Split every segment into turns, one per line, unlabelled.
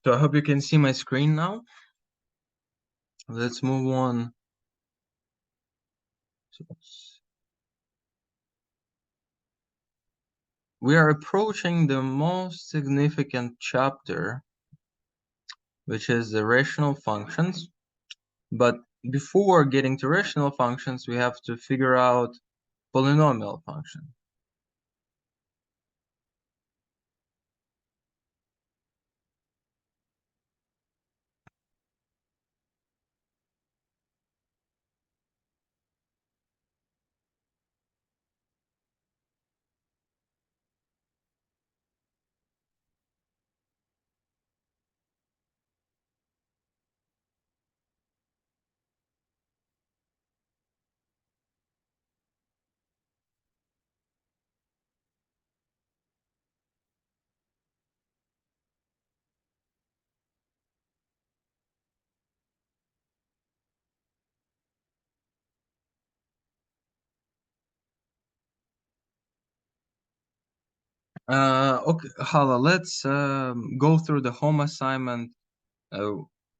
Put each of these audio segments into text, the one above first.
So I hope you can see my screen now. Let's move on. We are approaching the most significant chapter, which is the rational functions. But before getting to rational functions, we have to figure out polynomial function. Okay, Hala, let's go through the home assignment uh,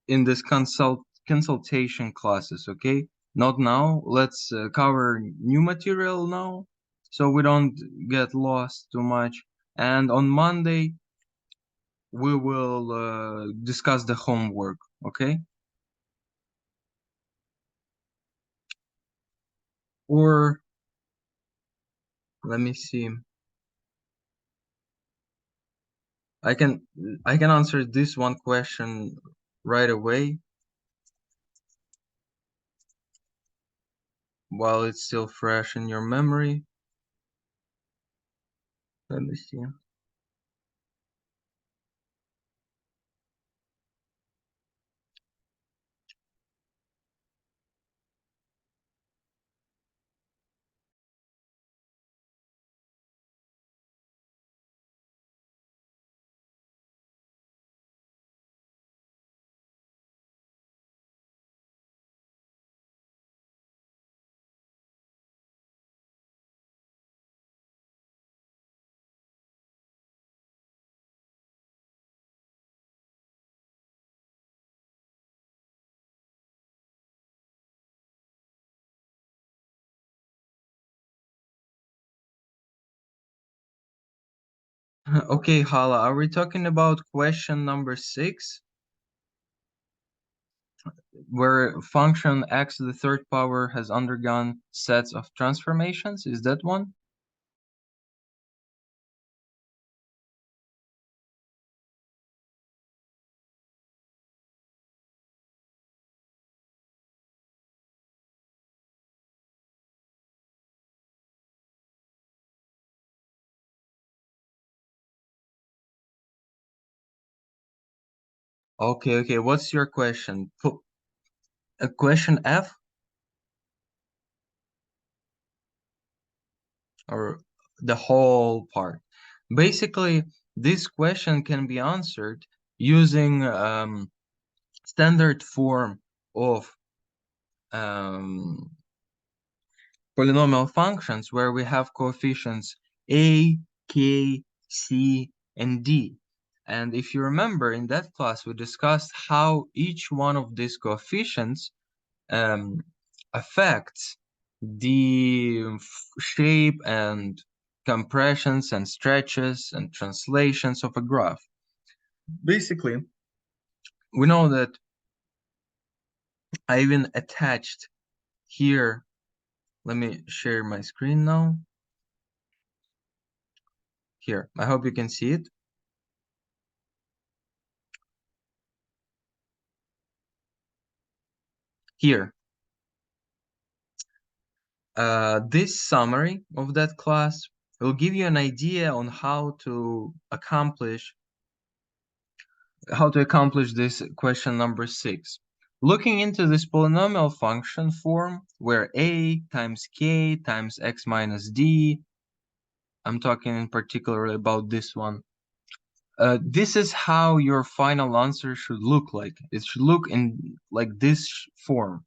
in this consultation classes, okay? Not now. Let's cover new material now, so we don't get lost too much. And on Monday, we will discuss the homework, okay? Or let me see. I can I can answer this one question right away while it's still fresh in your memory. Let me see. Okay, Hala, are we talking about question number 6, where function x to the third power has undergone sets of transformations? Is that one? Okay, okay. What's your question? Question F or the whole part? Basically, this question can be answered using standard form of um, polynomial functions where we have coefficients a, k, c, and d. And if you remember, in that class, we discussed how each one of these coefficients um, affects the shape and compressions and stretches and translations of a graph. Basically, we know that I even attached here. Let me share my screen now. Here, I hope you can see it. Here, this summary of that class will give you an idea on how to accomplish this question number 6. Looking into this polynomial function form where a times k times x minus d, I'm talking in particular about this one. This is how your final answer should look like. It should look in like this form.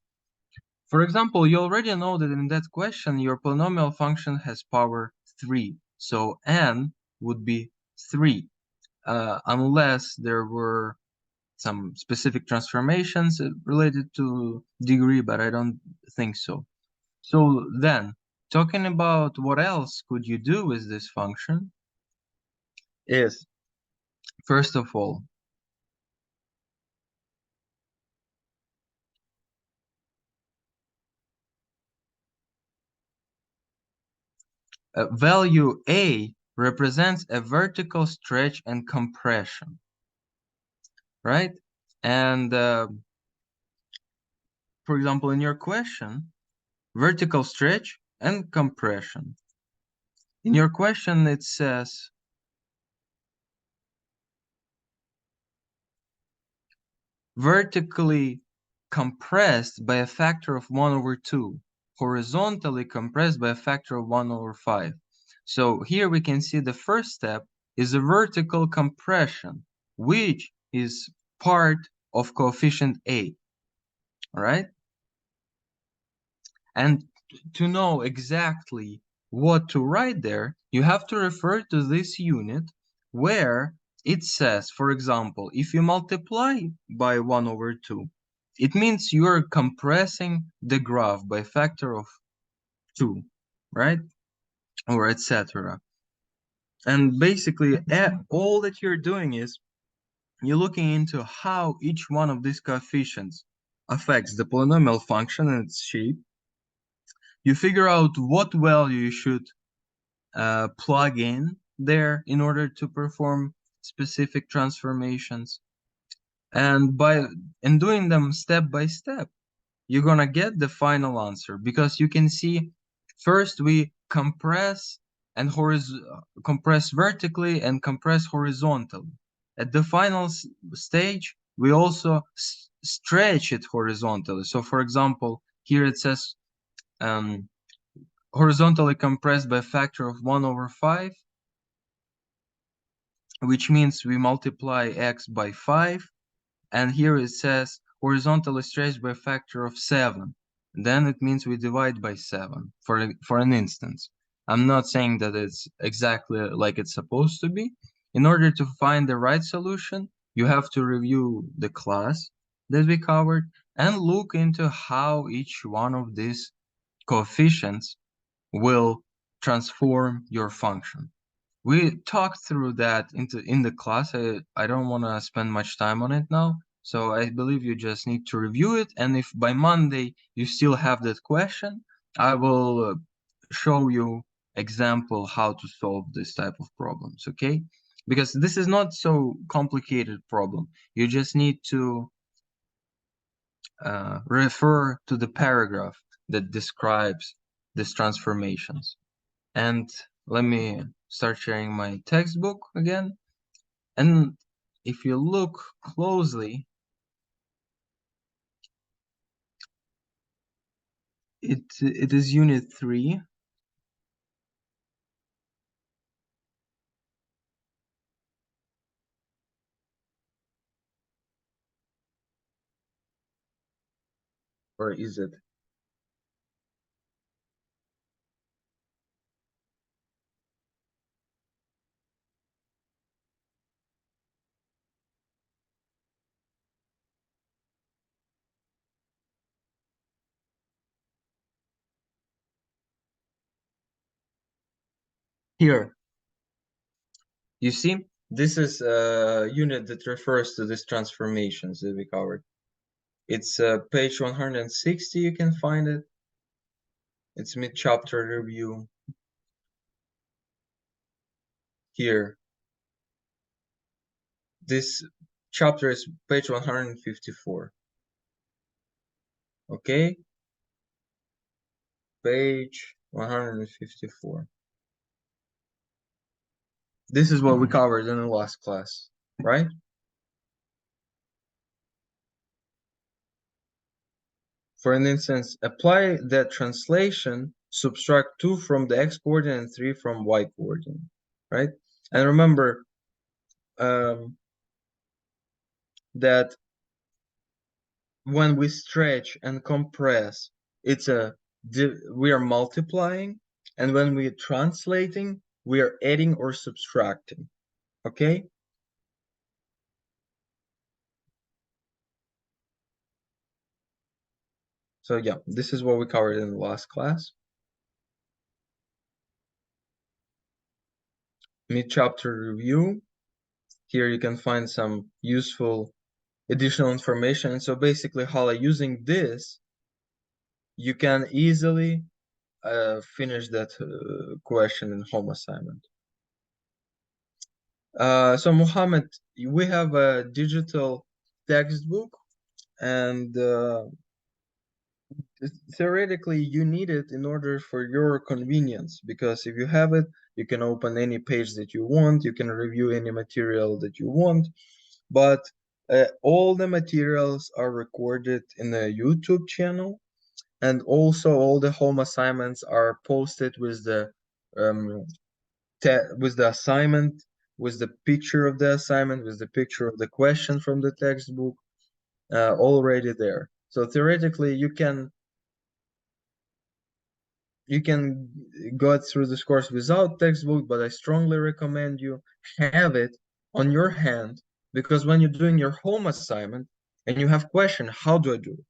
For example, you already know that in that question, your polynomial function has power 3. So n would be 3, unless there were some specific transformations related to degree, but I don't think so. So then, talking about what else could you do with this function is, first of all, value A represents a vertical stretch and compression, right? And for example, in your question, vertical stretch and compression. In your question, it says vertically compressed by a factor of 1/2, horizontally compressed by a factor of 1/5. So here we can see the first step is a vertical compression, which is part of coefficient A, all right? And to know exactly what to write there, you have to refer to this unit where it says, for example, if you multiply by 1/2, it means you are compressing the graph by a factor of 2, right? Or etc. And basically, all that you're doing is you're looking into how each one of these coefficients affects the polynomial function and its shape. You figure out what value you should plug in there in order to perform specific transformations. And by doing them step by step, you're gonna get the final answer, because you can see first we compress and compress vertically and compress horizontally. At the final stage, we also stretch it horizontally. So for example, here it says horizontally compressed by a factor of 1/5, which means we multiply x by 5, and here it says horizontally stretched by a factor of 7. Then it means we divide by 7 for an instance. I'm not saying that it's exactly like it's supposed to be. In order to find the right solution, you have to review the class that we covered and look into how each one of these coefficients will transform your function. We talked through that in the class. I don't want to spend much time on it now. So I believe you just need to review it. And if by Monday you still have that question, I will show you example how to solve this type of problems, okay? Because this is not so complicated problem. You just need to refer to the paragraph that describes these transformations. And let me start sharing my textbook again. And if you look closely, it is unit 3. Or is it? Here, you see, this is a unit that refers to these transformations that we covered. It's page 160, you can find it. It's mid-chapter review. Here. This chapter is page 154. Okay? Page 154. This is what we covered in the last class, right? For an instance, apply that translation, subtract 2 from the x coordinate and 3 from y coordinate, right? And remember that when we stretch and compress, we are multiplying, and when we're translating, we are adding or subtracting, okay? So yeah, this is what we covered in the last class. Mid-chapter review. Here you can find some useful additional information. So basically, Hala, using this, you can easily finish that question in home assignment. So Mohammed, we have a digital textbook, and theoretically you need it in order for your convenience, because if you have it, you can open any page that you want, you can review any material that you want, but all the materials are recorded in a YouTube channel, and also all the home assignments are posted with the um, assignment, with the picture of the assignment, with the picture of the question from the textbook, already there. So theoretically, you can go through this course without textbook, but I strongly recommend you have it on your hand, because when you're doing your home assignment and you have question, how do I do it?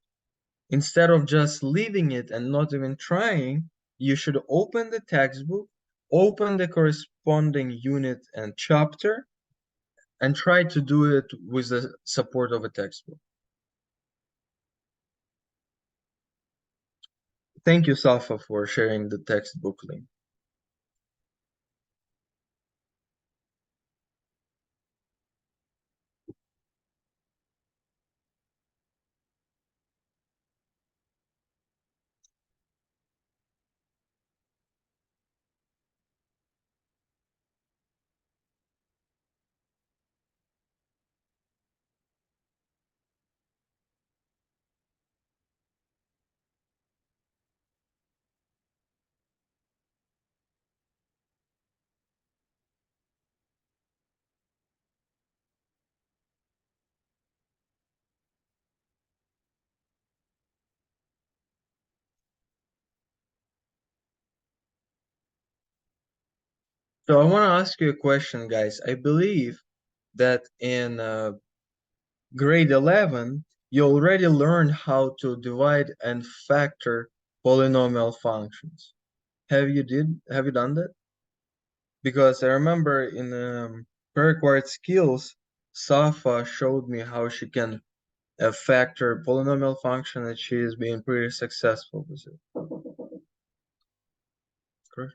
Instead of just leaving it and not even trying, you should open the textbook, open the corresponding unit and chapter, and try to do it with the support of a textbook. Thank you, Safa, for sharing the textbook link. So I want to ask you a question, guys. I believe that in grade 11, you already learned how to divide and factor polynomial functions. Have you done that? Because I remember in pre-required skills, Safa showed me how she can factor polynomial function, and she is being pretty successful with it. Correct?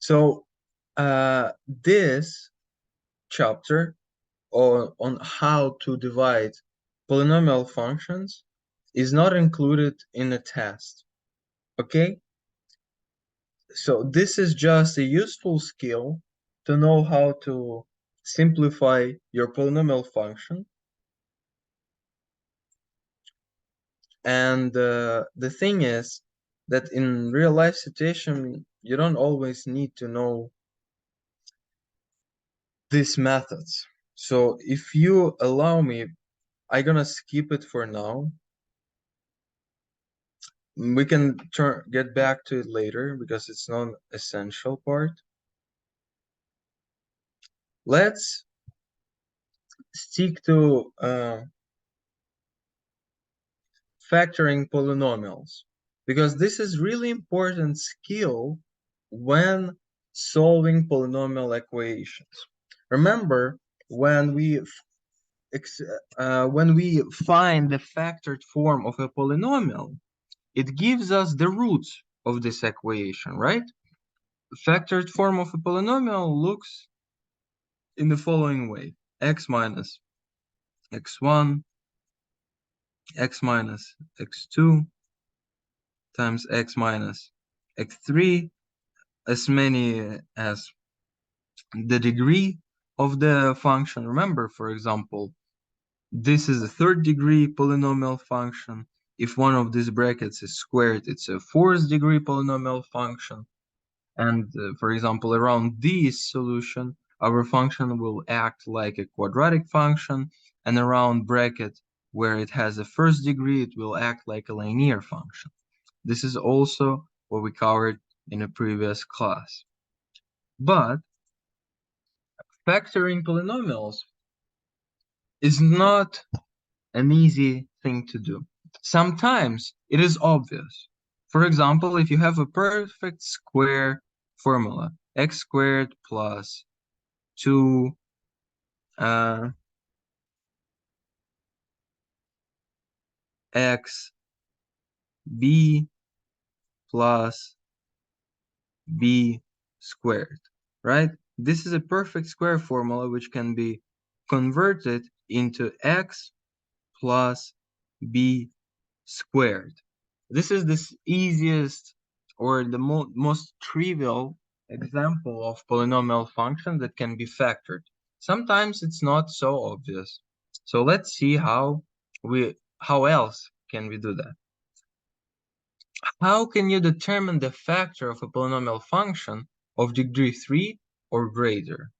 So this chapter on how to divide polynomial functions is not included in the test. Okay? So this is just a useful skill to know how to simplify your polynomial function. And the thing is that in real life situation, you don't always need to know these methods. So if you allow me, I'm gonna skip it for now. We can get back to it later because it's not an essential part. Let's stick to factoring polynomials. because this is really important skill when solving polynomial equations. Remember, when we find the factored form of a polynomial, it gives us the roots of this equation, right? Factored form of a polynomial looks in the following way: x minus x1, x minus x2 times x minus x3, as many as the degree of the function. Remember, for example, this is a third degree polynomial function. If one of these brackets is squared, it's a fourth degree polynomial function. And for example, around this solution, our function will act like a quadratic function, and around bracket where it has a first degree, it will act like a linear function. This is also what we covered in a previous class. But factoring polynomials is not an easy thing to do. Sometimes it is obvious. For example, if you have a perfect square formula, x squared plus 2 x b plus b squared, right? This is a perfect square formula which can be converted into x plus b squared. This is the easiest or the most trivial example of polynomial function that can be factored. Sometimes it's not so obvious. So let's see how else can we do that. How can you determine the factor of a polynomial function of degree 3 or greater?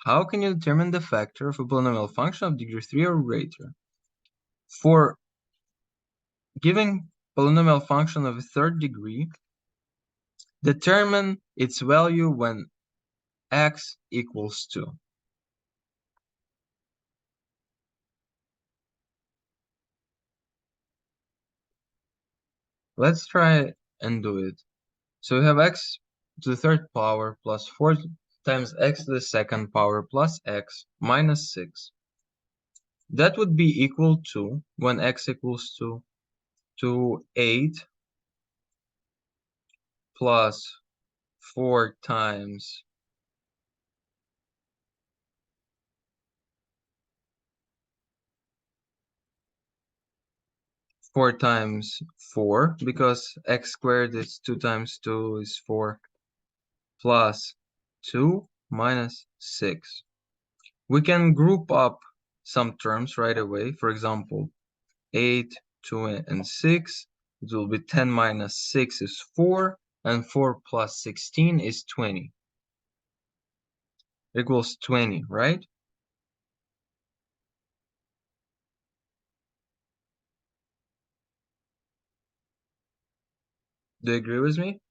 How can you determine the factor of a polynomial function of degree 3 or greater? For giving polynomial function of a third degree, determine its value when x equals 2. Let's try and do it. So we have x to the third power plus 4 times x to the second power plus x minus 6. That would be equal to, when x equals to 8 plus 4 times 4, because x squared is 2 times 2 is 4, plus 2 minus 6. We can group up some terms right away. For example, 8, 2, and 6. It will be 10 minus 6 is 4, and 4 plus 16 is 20. Equals 20, right? Do you agree with me?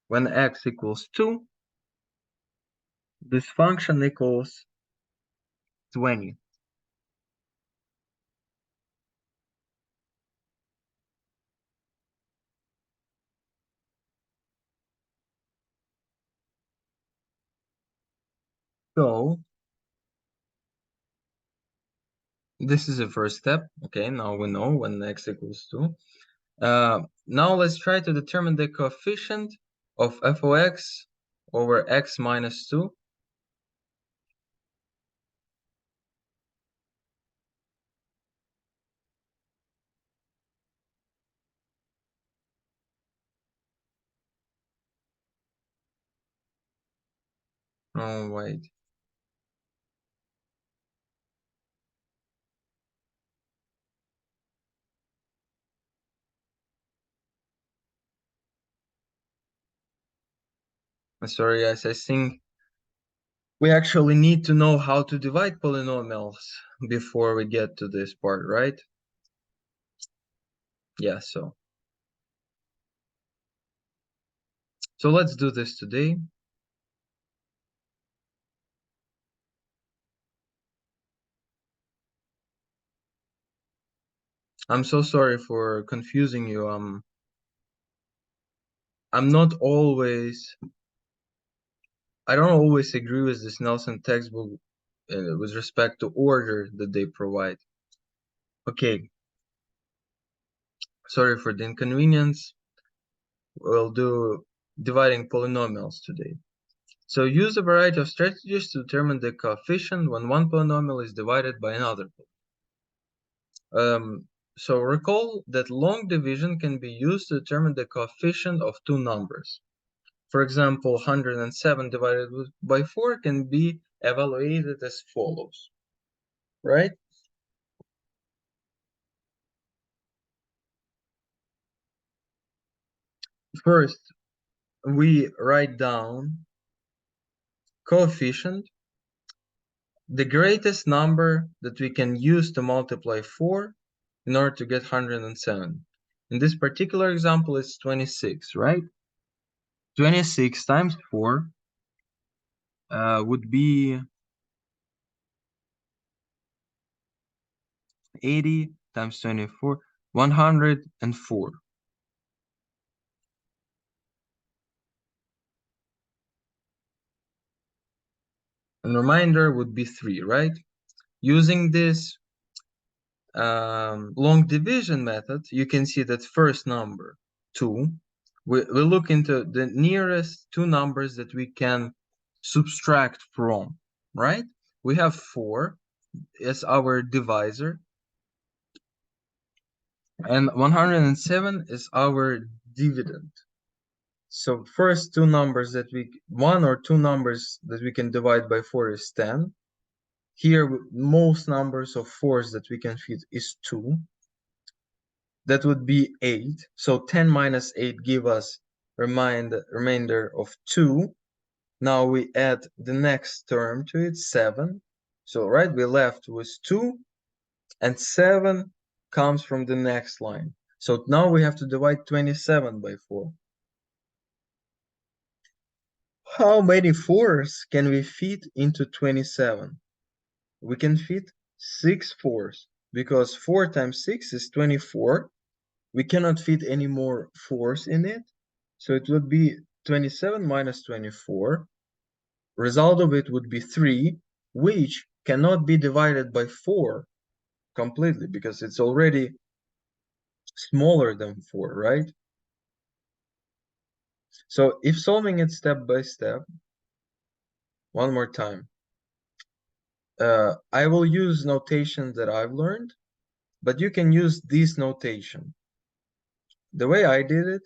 When x equals 2, this function equals 20. So this is the first step. Okay, now we know when x equals 2. Now let's try to determine the coefficient of f of x over x minus 2. Oh, wait. Sorry, guys, I think we actually need to know how to divide polynomials before we get to this part, right? Yeah, so let's do this today. I'm so sorry for confusing you. I'm not always, I don't always agree with this Nelson textbook with respect to order that they provide. Okay, sorry for the inconvenience. We'll do dividing polynomials today. So use a variety of strategies to determine the coefficient when one polynomial is divided by another. So recall that long division can be used to determine the coefficient of two numbers. For example, 107 divided by 4 can be evaluated as follows, right? First, we write down coefficient, the greatest number that we can use to multiply 4 in order to get 107. In this particular example, it's 26, right? 26 times 4 would be 80 times 24, 104. And remainder would be 3, right? Using this long division method, you can see that first number, 2, we look into the nearest two numbers that we can subtract from, right? We have 4 as our divisor, and 107 is our dividend. So first two numbers that one or two numbers that we can divide by 4 is 10. Here, most numbers of 4s that we can fit is 2. That would be 8. So 10 minus 8 give us remainder of 2. Now we add the next term to it, 7. So, right, we left with 2, and 7 comes from the next line. So now we have to divide 27 by 4. How many 4s can we fit into 27? We can fit 6 4s, because 4 times 6 is 24. We cannot fit any more 4s in it, so it would be 27 minus 24. Result of it would be 3, which cannot be divided by 4 completely because it's already smaller than 4, right? So if solving it step by step, one more time, I will use notation that I've learned, but you can use this notation. The way I did it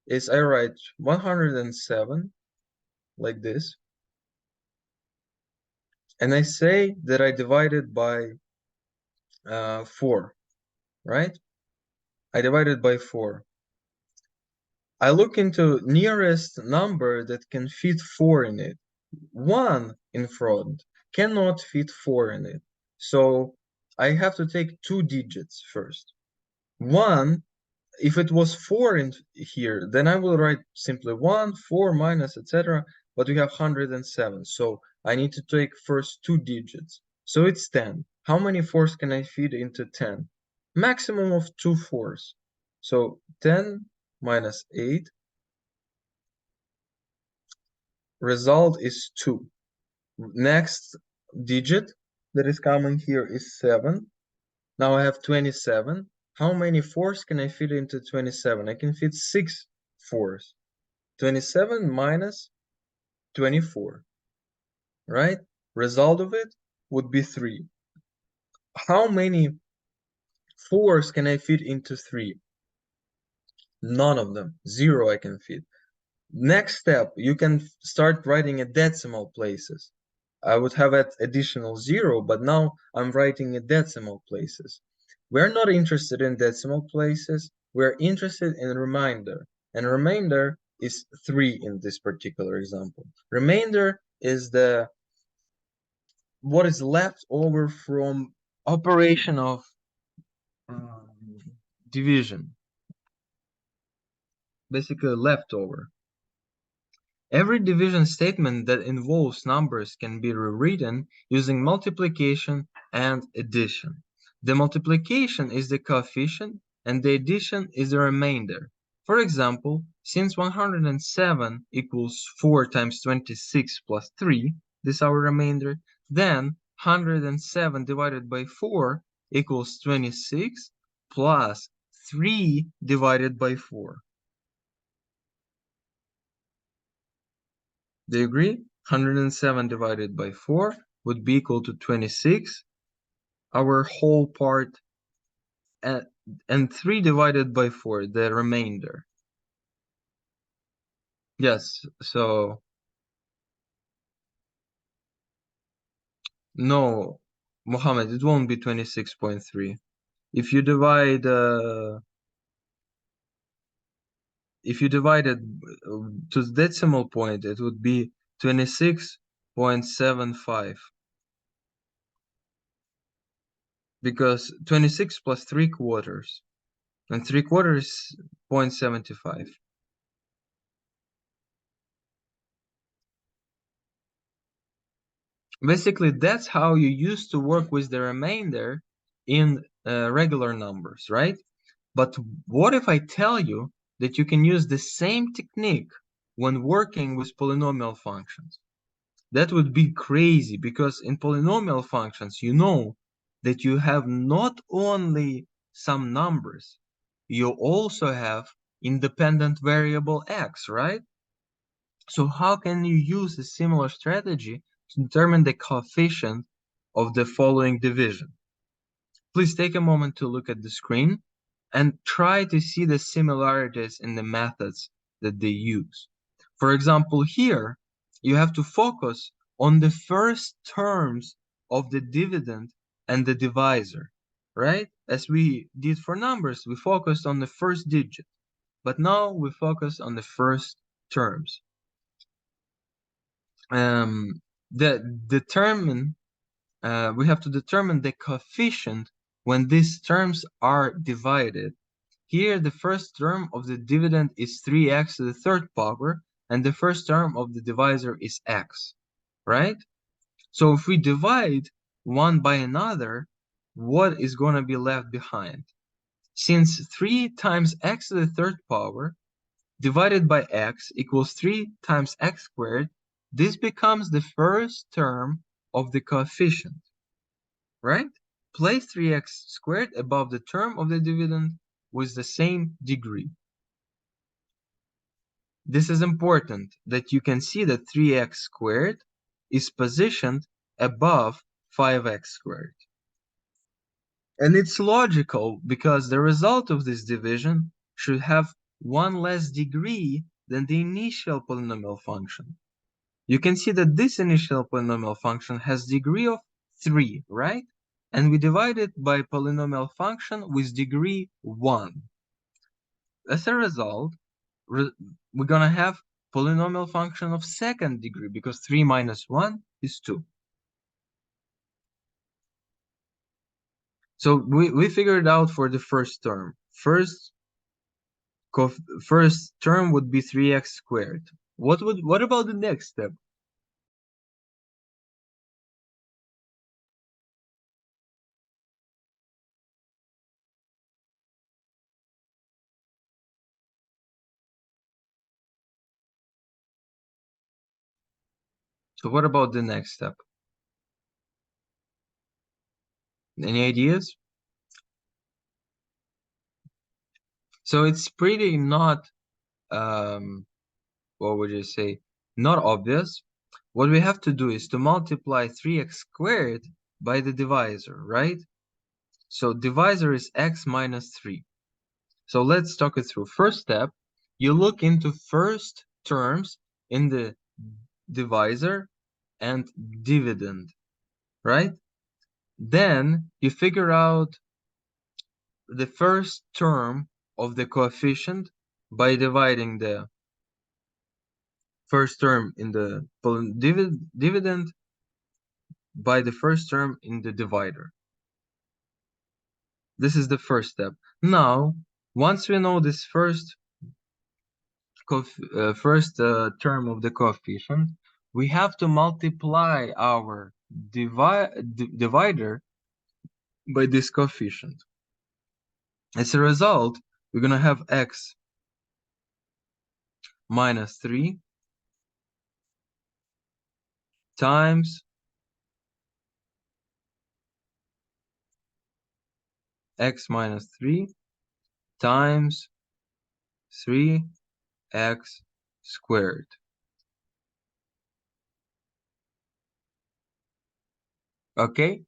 is I write 107 like this, and I say that I divided by 4, right? I divided by 4. I look into nearest number that can fit 4 in it. 1 in front cannot fit 4 in it. So I have to take 2 digits first. 1, if it was 4 in here, then I will write simply 1, 4 minus, etc. But we have 107. So I need to take first 2 digits. So it's 10. How many 4s can I fit into 10? Maximum of 2 4s. So 10 minus 8. Result is 2. Next digit that is coming here is 7. Now I have 27. How many 4s can I fit into 27? I can fit 6 4s. 27 minus 24, right? Result of it would be 3. How many 4s can I fit into 3? None of them. 0 I can fit. Next step, you can start writing at decimal places. I would have an additional 0, but now I'm writing in decimal places. We're not interested in decimal places. We're interested in remainder. And remainder is 3 in this particular example. Remainder is what is left over from operation of division. Basically leftover. Every division statement that involves numbers can be rewritten using multiplication and addition. The multiplication is the coefficient and the addition is the remainder. For example, since 107 equals 4 times 26 plus 3, this is our remainder, then 107 divided by 4 equals 26 plus 3 divided by 4. Do you agree? 107 divided by 4 would be equal to 26, our whole part, and 3 divided by 4, the remainder. Yes, so no, Mohammed, it won't be 26.3. If you divide it to the decimal point, it would be 26.75, because 26 plus 3 quarters, and 3 quarters is 0.75. Basically, that's how you used to work with the remainder in regular numbers, right? But what if I tell you that you can use the same technique when working with polynomial functions? That would be crazy, because in polynomial functions, you know that you have not only some numbers, you also have independent variable x, right? So how can you use a similar strategy to determine the coefficient of the following division? Please take a moment to look at the screen and try to see the similarities in the methods that they use. For example, here, you have to focus on the first terms of the dividend and the divisor, right? As we did for numbers, we focused on the first digit, but now we focus on the first terms. We have to determine the coefficient when these terms are divided. Here, the first term of the dividend is 3x to the third power, and the first term of the divisor is x, right? So if we divide one by another, what is going to be left behind? Since 3 times x to the third power divided by x equals 3 times x squared, this becomes the first term of the coefficient, right? Place 3x squared above the term of the dividend with the same degree. This is important that you can see that 3x squared is positioned above 5x squared. And it's logical because the result of this division should have one less degree than the initial polynomial function. You can see that this initial polynomial function has degree of 3, right? And we divide it by polynomial function with degree 1. As a result, we're going to have polynomial function of second degree, because 3 minus 1 is 2. So we figured out for the first term. First term would be 3x squared. What about the next step? So what about the next step? Any ideas? So it's pretty not, what would you say, not obvious. What we have to do is to multiply 3x squared by the divisor, right? So divisor is x minus 3. So let's talk it through. First step, you look into first terms in the divisor and dividend, right? Then you figure out the first term of the coefficient by dividing the first term in the dividend by the first term in the divider. This is the first step. Now, once we know this first term of the coefficient, we have to multiply our divider by this coefficient. As a result, we're going to have x minus 3 times x minus 3 times 3x squared. Okay?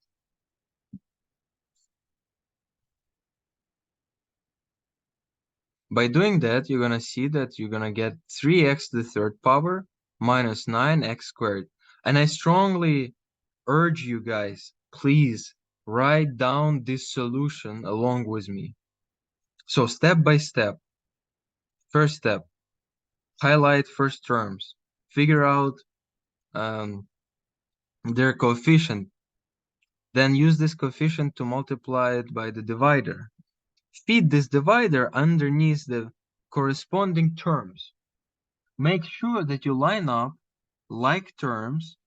By doing that, you're going to see that you're going to get 3x to the third power minus 9x squared. And I strongly urge you guys, please write down this solution along with me. So step by step, first step, highlight first terms, figure out their coefficient, then use this coefficient to multiply it by the divider. Feed this divider underneath the corresponding terms. Make sure that you line up like terms,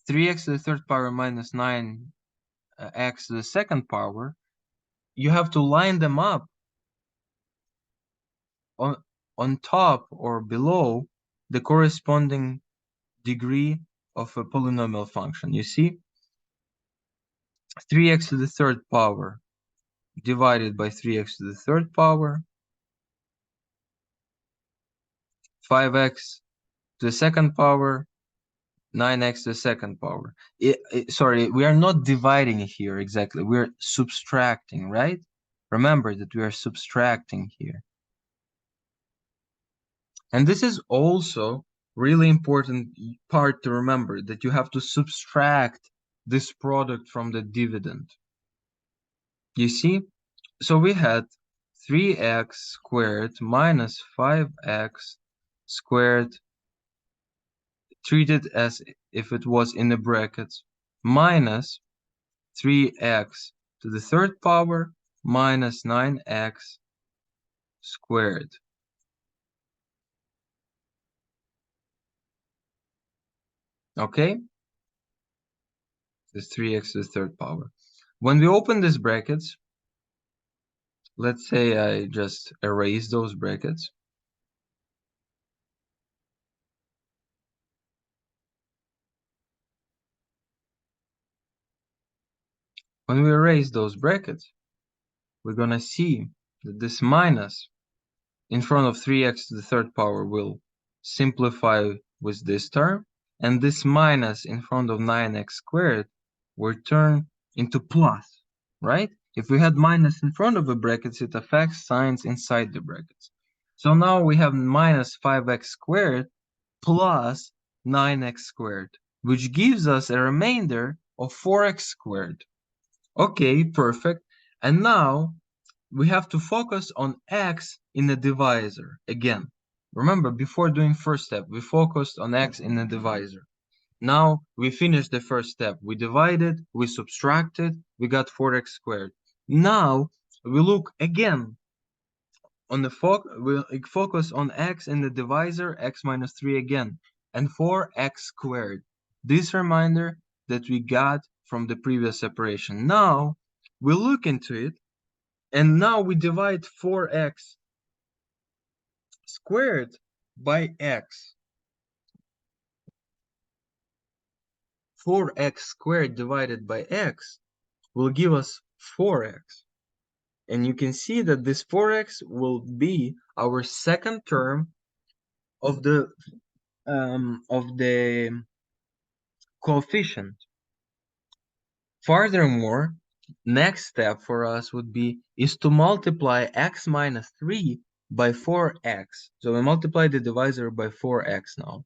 3x to the third power minus 9x to the second power. You have to line them up on top or below the corresponding degree of a polynomial function. You see, 3x to the third power divided by 3x to the third power, 5x to the second power, 9x to the second power. Sorry, we are not dividing here exactly. We're subtracting, right? Remember that we are subtracting here. And this is also really important part to remember, that you have to subtract this product from the dividend. You see? So we had 3x squared minus 5x squared treated as if it was in the brackets minus 3x to the third power minus 9x squared. Okay? This 3x to the third power. When we open these brackets, let's say I just erase those brackets. When we erase those brackets, we're going to see that this minus in front of 3x to the third power will simplify with this term, and this minus in front of 9x squared will turn into plus, right? If we had minus in front of the brackets, it affects signs inside the brackets. So now we have minus 5x squared plus 9x squared, which gives us a remainder of 4x squared. Okay, perfect. And now we have to focus on x in the divisor again. Remember, before doing first step, we focused on x in the divisor. Now we finished the first step. We divided, we subtracted, we got 4x squared. Now we look again on the we'll focus on x in the divisor, x minus 3 again, and 4x squared. This reminder that we got from the previous separation. Now we look into it, and now we divide 4x squared by x. 4x squared divided by x will give us 4x. And you can see that this 4x will be our second term of the coefficient. Furthermore, next step for us would be to multiply x minus 3 by 4x. So we multiply the divisor by 4x now.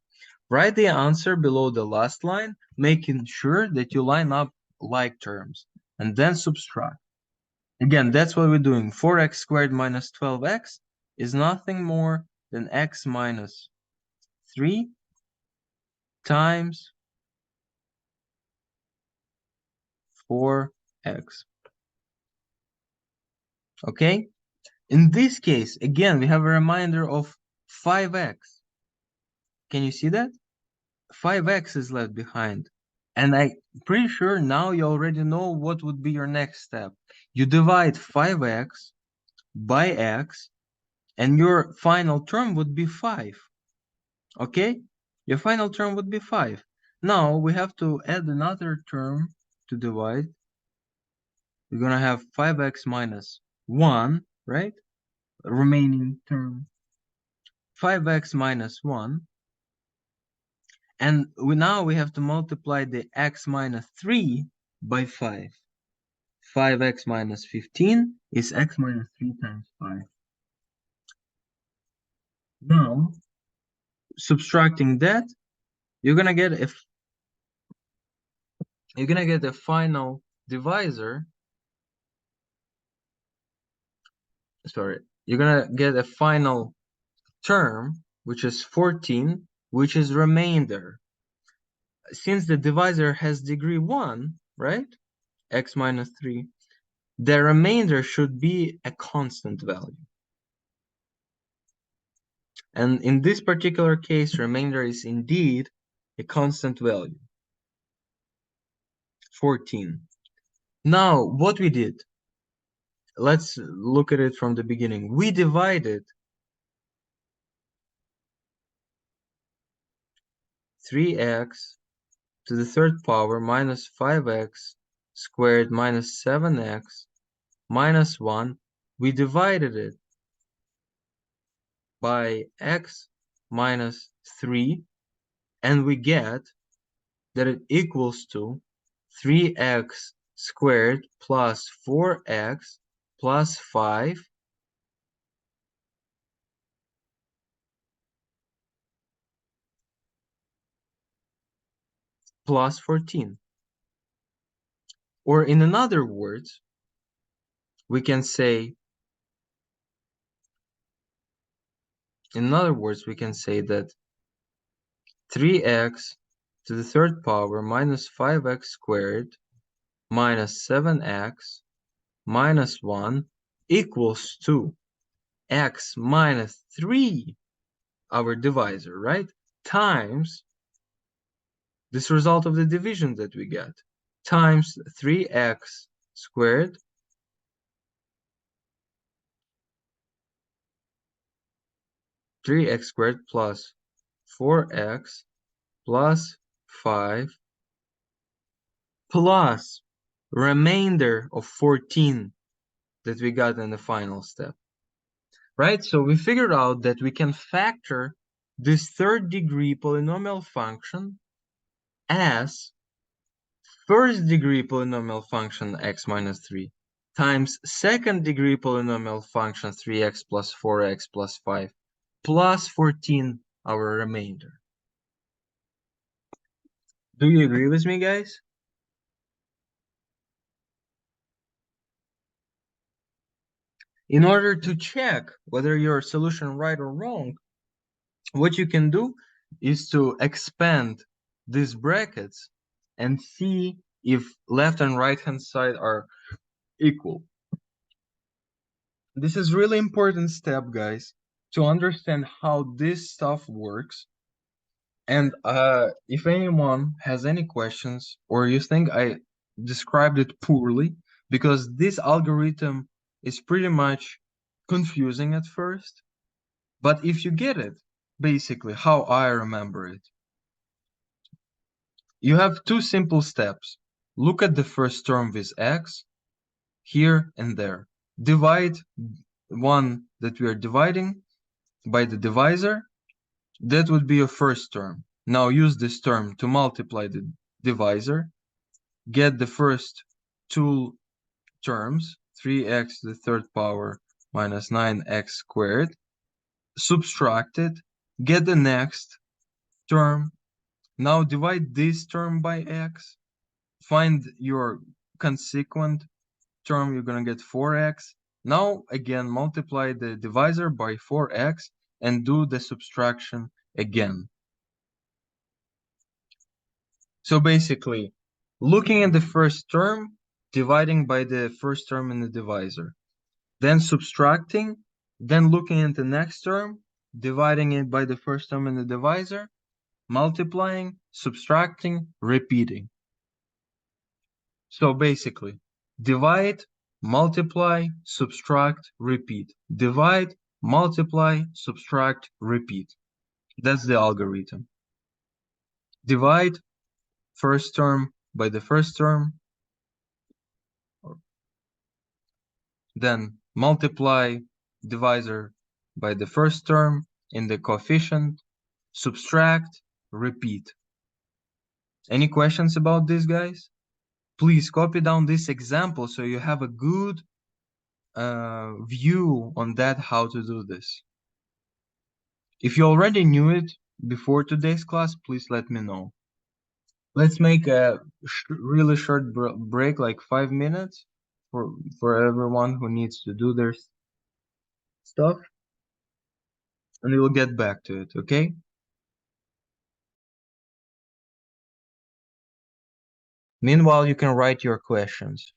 Write the answer below the last line, making sure that you line up like terms, and then subtract. Again, that's what we're doing. 4x squared minus 12x is nothing more than x minus 3 times 4x. Okay? In this case, again, we have a reminder of 5x. Can you see that? 5x is left behind. And I'm pretty sure now you already know what would be your next step. You divide 5x by x, and your final term would be 5. Okay? Your final term would be 5. Now we have to add another term to divide. We're going to have 5x minus 1, right? Remaining term. 5x minus 1. And now we have to multiply the x minus 3 by 5. 5x minus 15 is x minus 3 times 5. Now, subtracting that, you're gonna get a final divisor. Sorry, you're gonna get a final term, which is 14, which is remainder. Since the divisor has degree 1, right? X minus 3, the remainder should be a constant value. And in this particular case, remainder is indeed a constant value, 14. Now, what we did, let's look at it from the beginning. We divided 3x to the third power minus 5x squared minus 7x minus 1. We divided it by x minus 3, and we get that it equals to 3x squared plus 4x plus 5 plus 14. Or in other words, we can say that 3x to the third power minus 5x squared minus 7x minus 1 equals to x minus 3, our divisor, right? Times this result of the division that we get, times 3x squared plus 4x plus 5 plus remainder of 14 that we got in the final step, right? So we figured out that we can factor this third degree polynomial function as first degree polynomial function x minus 3 times second degree polynomial function 3x plus 4x plus 5 plus 14, our remainder. Do you agree with me, guys? In order to check whether your solution right or wrong, what you can do is to expand these brackets and see if left and right hand side are equal. This is really important step, guys, to understand how this stuff works. And if anyone has any questions or you think I described it poorly, because this algorithm is pretty much confusing at first, but if you get it, basically how I remember it, you have two simple steps. Look at the first term with x, here and there. Divide one that we are dividing by the divisor. That would be your first term. Now use this term to multiply the divisor. Get the first two terms, 3x to the third power minus 9x squared. Subtract it. Get the next term. Now divide this term by x. Find your consequent term. You're going to get 4x. Now again multiply the divisor by 4x and do the subtraction again. So basically, looking at the first term, dividing by the first term in the divisor, then subtracting, then looking at the next term, dividing it by the first term in the divisor, multiplying, subtracting, repeating. So basically, divide, multiply, subtract, repeat. Divide, multiply, subtract, repeat. That's the algorithm. Divide first term by the first term, then multiply divisor by the first term in the coefficient, subtract, repeat. Any questions about this, guys? Please copy down this example so you have a good view on that, how to do this. If you already knew it before today's class, please let me know. Let's make a really short break, like 5 minutes for everyone who needs to do their stuff, and we'll get back to it, okay? Meanwhile, you can write your questions.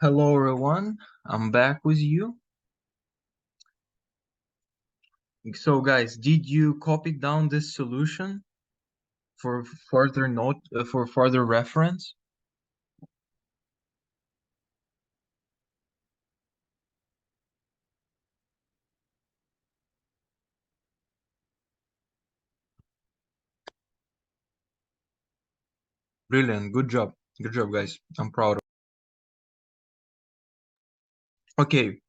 Hello everyone, I'm back with you. So guys, did you copy down this solution for further reference? Brilliant, good job. Good job guys. I'm proud of you. Okay,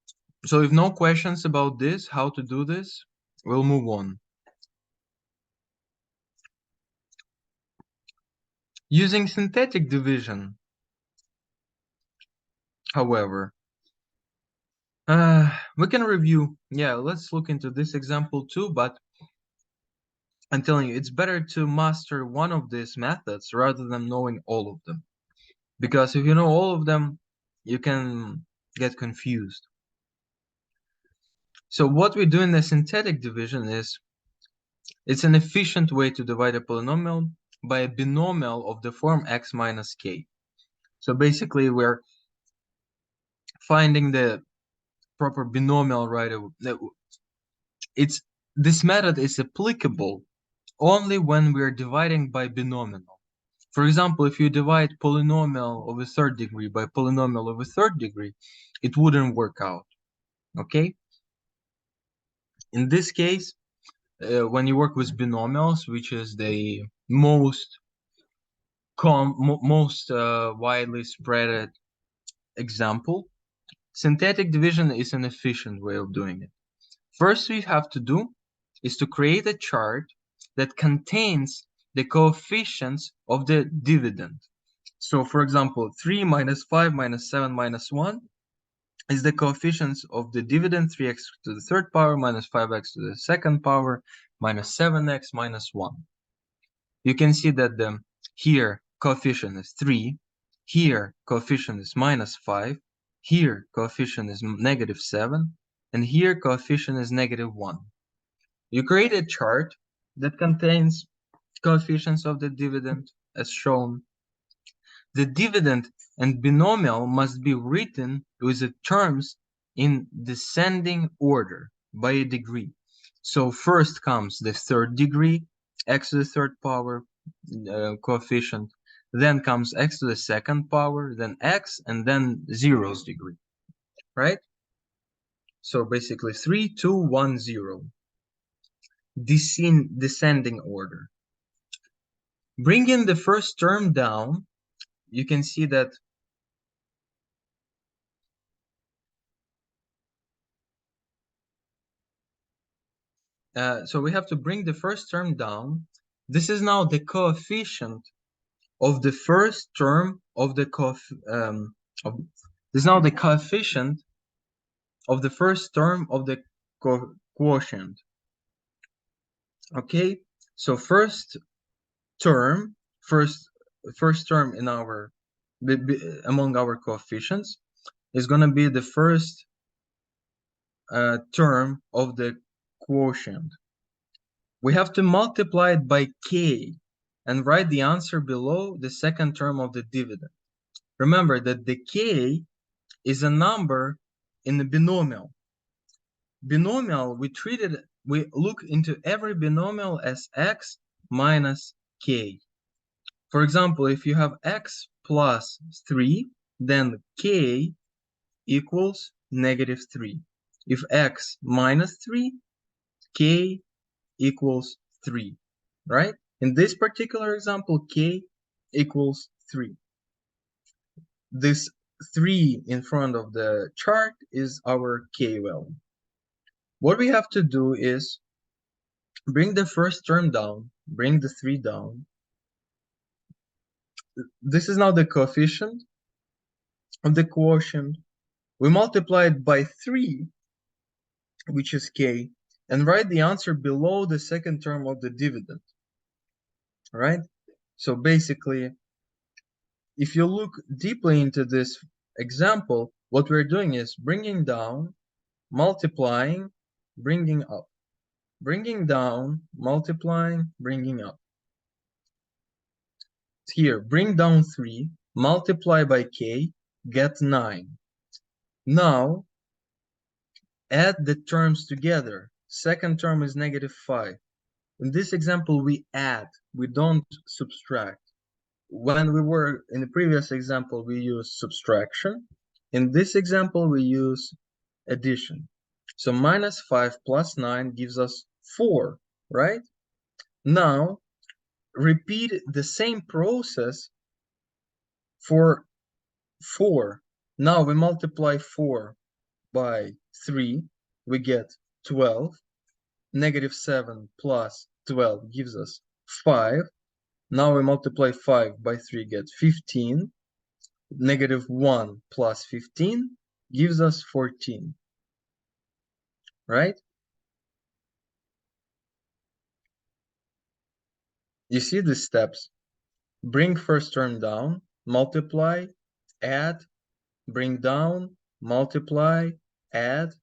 so if no questions about this, how to do this, we'll move on. Using synthetic division, however, we can review. Yeah, let's look into this example too, but I'm telling you, it's better to master one of these methods rather than knowing all of them. Because if you know all of them, you can get confused. So what we do in the synthetic division is, it's an efficient way to divide a polynomial by a binomial of the form x minus k. So basically we're finding the proper binomial right away. This method is applicable only when we're dividing by binomial. For example, if you divide polynomial of a third degree by polynomial of a third degree, it wouldn't work out. Okay? In this case, when you work with binomials, which is the most widely spread example, synthetic division is an efficient way of doing it. First, we have to do is to create a chart that contains the coefficients of the dividend. So, for example, 3 minus 5 minus 7 minus 1 is the coefficients of the dividend, 3x to the third power minus 5x to the second power minus 7x minus 1. You can see that here coefficient is 3, here coefficient is minus 5, here coefficient is negative 7, and here coefficient is negative 1. You create a chart that contains coefficients of the dividend as shown. The dividend and binomial must be written with the terms in descending order by a degree. So first comes the third degree, x to the third power coefficient, then comes x to the second power, then x, and then zero's degree, right? So basically 3, 2, 1, 0. Descending order. Bringing the first term down, you can see that so we have to bring the first term down. This is now the coefficient of the first term of the this is now the coefficient of the first term of the quotient. Okay, so first term in our among our coefficients is going to be the first term of the quotient. We have to multiply it by k and write the answer below the second term of the dividend. Remember that the k is a number in the binomial. Binomial, we look into every binomial as x minus k. For example, if you have x plus 3, then k equals negative 3. If x minus 3, k equals 3, right? In this particular example, k equals 3. This 3 in front of the chart is our k value. What we have to do is bring the first term down, bring the 3 down. This is now the coefficient of the quotient. We multiply it by 3, which is k, and write the answer below the second term of the dividend. All right? So basically, if you look deeply into this example, what we're doing is bringing down, multiplying, bringing up. Bringing down, multiplying, bringing up. Here, bring down 3, multiply by k, get 9. Now, add the terms together. Second term is -5. In this example, we add, we don't subtract. When we were in the previous example, we used subtraction. In this example, we use addition. So -5 plus 9 gives us 4, right? Now, repeat the same process for 4. Now we multiply 4 by 3, we get 12. -7 plus 12 gives us 5. Now we multiply 5 by 3, get 15. -1 plus 15 gives us 14, right? You see the steps. Bring first term down, multiply, add, bring down, multiply, add,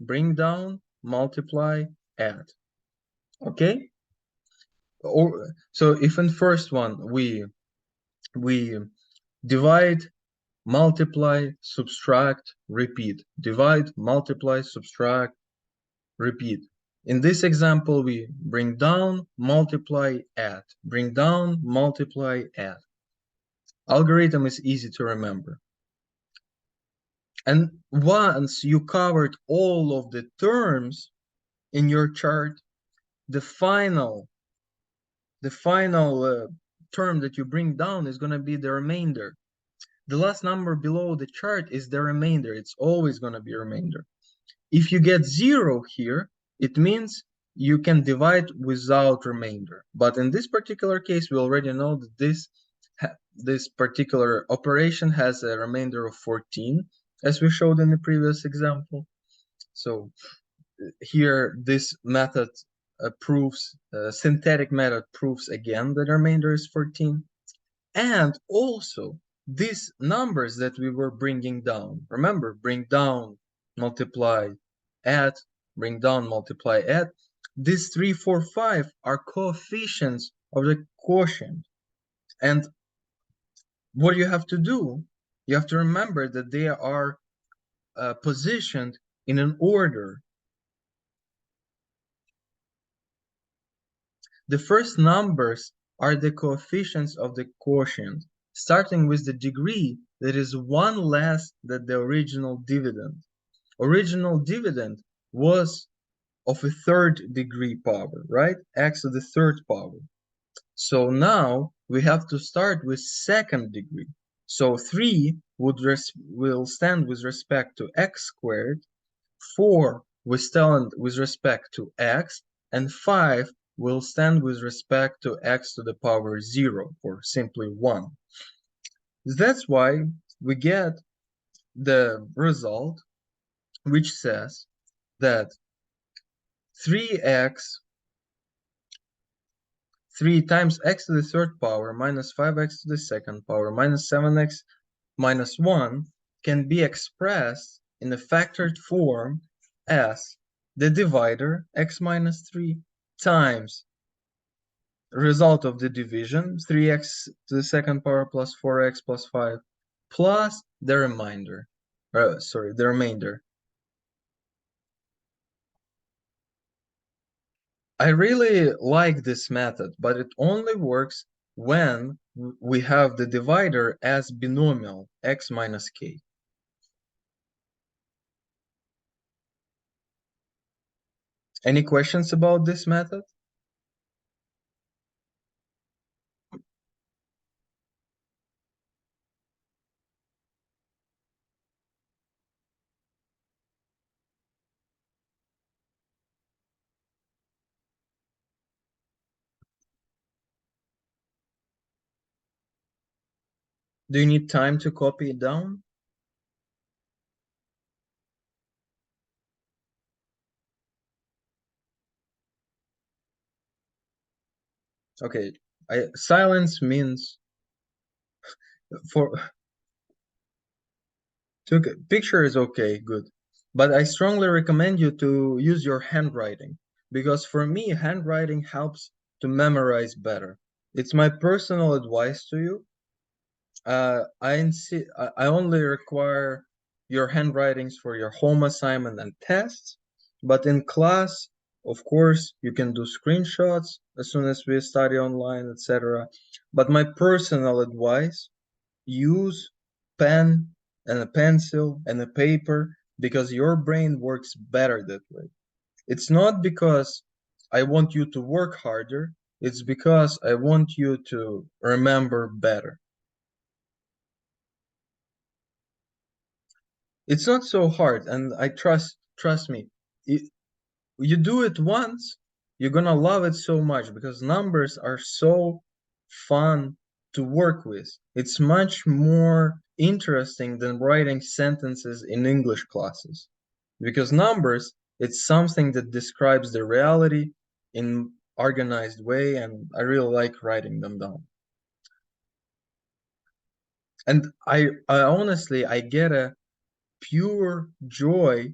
bring down, multiply, add. Okay? Or so if in first one we divide, multiply, subtract, repeat. Divide, multiply, subtract, repeat. In this example, we bring down, multiply, add. Bring down, multiply, add. Algorithm is easy to remember. And once you covered all of the terms in your chart, the final term that you bring down is going to be the remainder. The last number below the chart is the remainder. It's always going to be a remainder. If you get 0 here, it means you can divide without remainder. But in this particular case, we already know that this particular operation has a remainder of 14, as we showed in the previous example. So here, this method synthetic method proves again that the remainder is 14. And also, these numbers that we were bringing down, remember, bring down, multiply, add, bring down, multiply, add. These 3, 4, 5 are coefficients of the quotient. And what you have to do, you have to remember that they are positioned in an order. The first numbers are the coefficients of the quotient, starting with the degree that is 1 less than the original dividend. Original dividend was of a 3rd degree power, right? X to the 3rd power. So now we have to start with 2nd degree. So 3 will stand with respect to x squared, 4 will stand with respect to x, and 5 will stand with respect to x to the power 0, or simply 1. That's why we get the result which says that 3 times x to the 3rd power minus 5x to the 2nd power minus 7x minus 1 can be expressed in a factored form as the divisor, x minus 3, times result of the division, 3x to the 2nd power plus 4x plus 5, plus the remainder. The remainder. I really like this method, but it only works when we have the divisor as binomial, x minus k. Any questions about this method? Do you need time to copy it down? Okay, silence means picture is okay, good. But I strongly recommend you to use your handwriting, because for me, handwriting helps to memorize better. It's my personal advice to you. I only require your handwritings for your home assignment and tests, but in class, of course, you can do screenshots as soon as we study online, etc. But my personal advice, use pen and a pencil and a paper because your brain works better that way. It's not because I want you to work harder, it's because I want you to remember better. It's not so hard, and I trust me. You do it once, you're gonna love it so much because numbers are so fun to work with. It's much more interesting than writing sentences in English classes because numbers, it's something that describes the reality in organized way, and I really like writing them down. And I honestly, I get a pure joy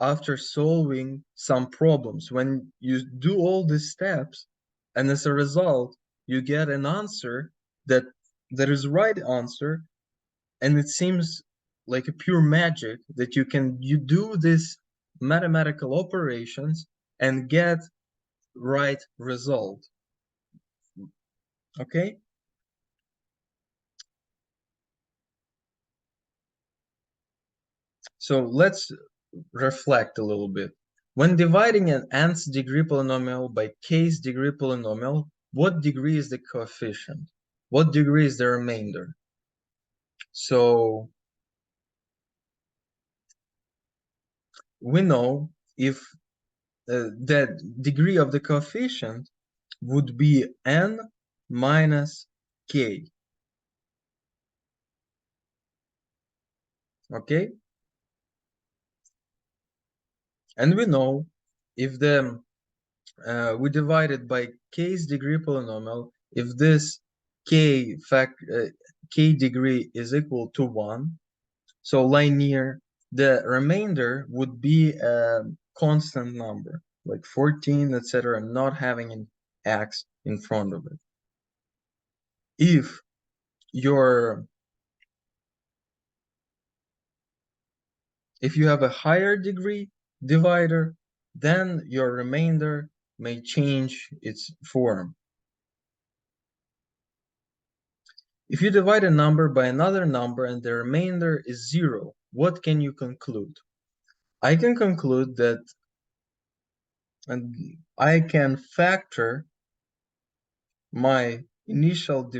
after solving some problems. When you do all these steps, and as a result, you get an answer that is right answer, and it seems like a pure magic that you do these mathematical operations and get right result. Okay? So let's reflect a little bit. When dividing an nth degree polynomial by kth degree polynomial, what degree is the coefficient? What degree is the remainder? So we know if the degree of the coefficient would be n minus k. Okay? And we know if the we divide it by k's degree polynomial, if this k degree is equal to 1, so linear, the remainder would be a constant number, like 14, etc., not having an x in front of it. If your if you have a higher degree divider, then your remainder may change its form. If you divide a number by another number and the remainder is 0, what can you conclude? I can conclude that I can factor my initial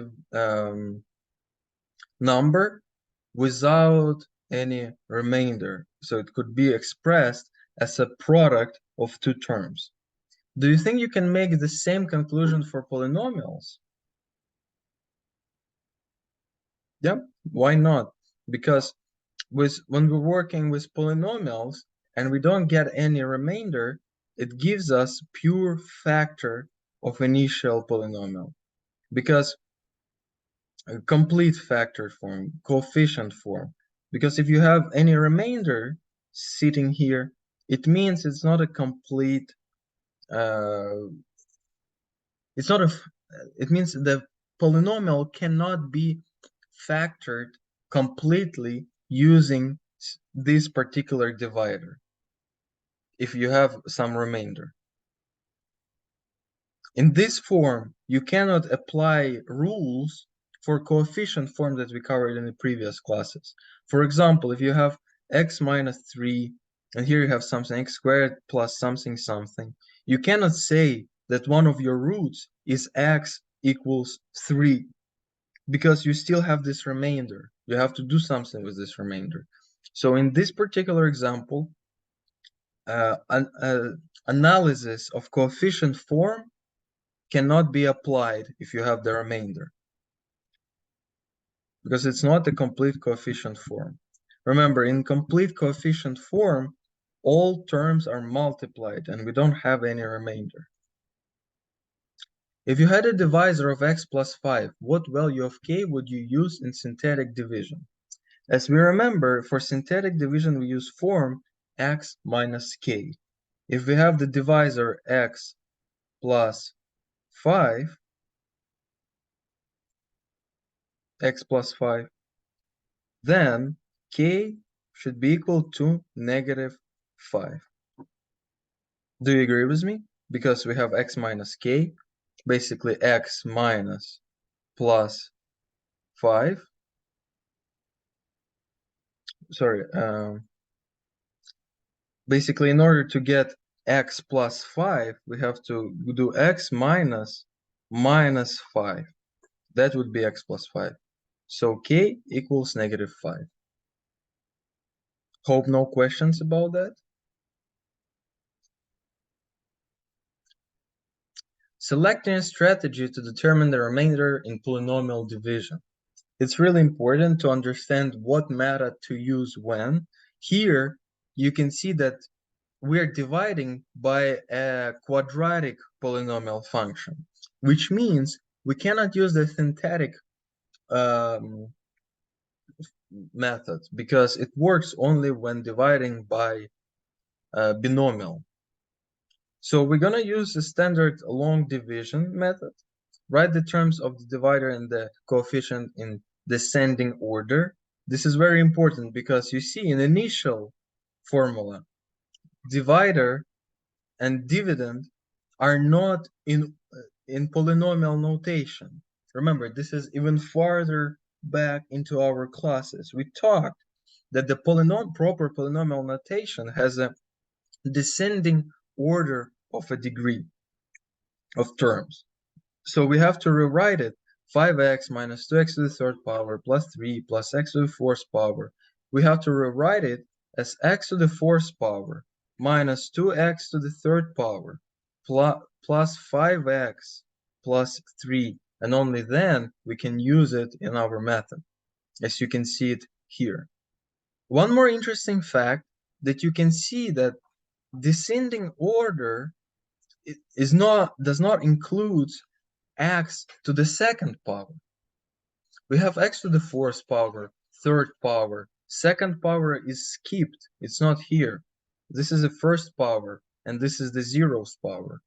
number without any remainder. So it could be expressed as a product of two terms. Do you think you can make the same conclusion for polynomials? Yeah, why not? Because when we're working with polynomials and we don't get any remainder, it gives us pure factor of initial polynomial. Because a complete factor form, coefficient form. Because if you have any remainder sitting here, it means it's not a complete, it's not a, it means the polynomial cannot be factored completely using this particular divider if you have some remainder. In this form, you cannot apply rules for coefficient form that we covered in the previous classes. For example, if you have x minus 3, and here you have something x squared plus something something, you cannot say that one of your roots is x equals 3, because you still have this remainder. You have to do something with this remainder. So in this particular example, analysis of coefficient form cannot be applied if you have the remainder, because it's not a complete coefficient form. Remember, in complete coefficient form, all terms are multiplied and we don't have any remainder. If you had a divisor of x plus 5, what value of k would you use in synthetic division? As we remember, for synthetic division, we use form x minus k. If we have the divisor x plus 5, x plus 5. Then k should be equal to negative 5. Do you agree with me? Because we have x minus k, basically x minus plus 5. Sorry, basically in order to get x plus 5, we have to do x minus 5. That would be x plus 5. So k equals negative 5. Hope no questions about that. Selecting a strategy to determine the remainder in polynomial division. It's really important to understand what method to use when. Here, you can see that we're dividing by a quadratic polynomial function, which means we cannot use the synthetic method because it works only when dividing by binomial. So we're going to use the standard long division method. Write the terms of the divider and the coefficient in descending order. This is very important because you see in initial formula, divider and dividend are not in polynomial notation. Remember, this is even farther back into our classes. We talked that the proper polynomial notation has a descending order of a degree of terms. So we have to rewrite it 5x minus 2x to the third power plus 3 plus x to the fourth power. We have to rewrite it as x to the fourth power minus 2x to the third power plus 5x plus 3. And only then we can use it in our method, as you can see it here. One more interesting fact that you can see that descending order does not include x to the second power. We have x to the fourth power, third power, second power is skipped, it's not here. This is the first power, and this is the zeroth power.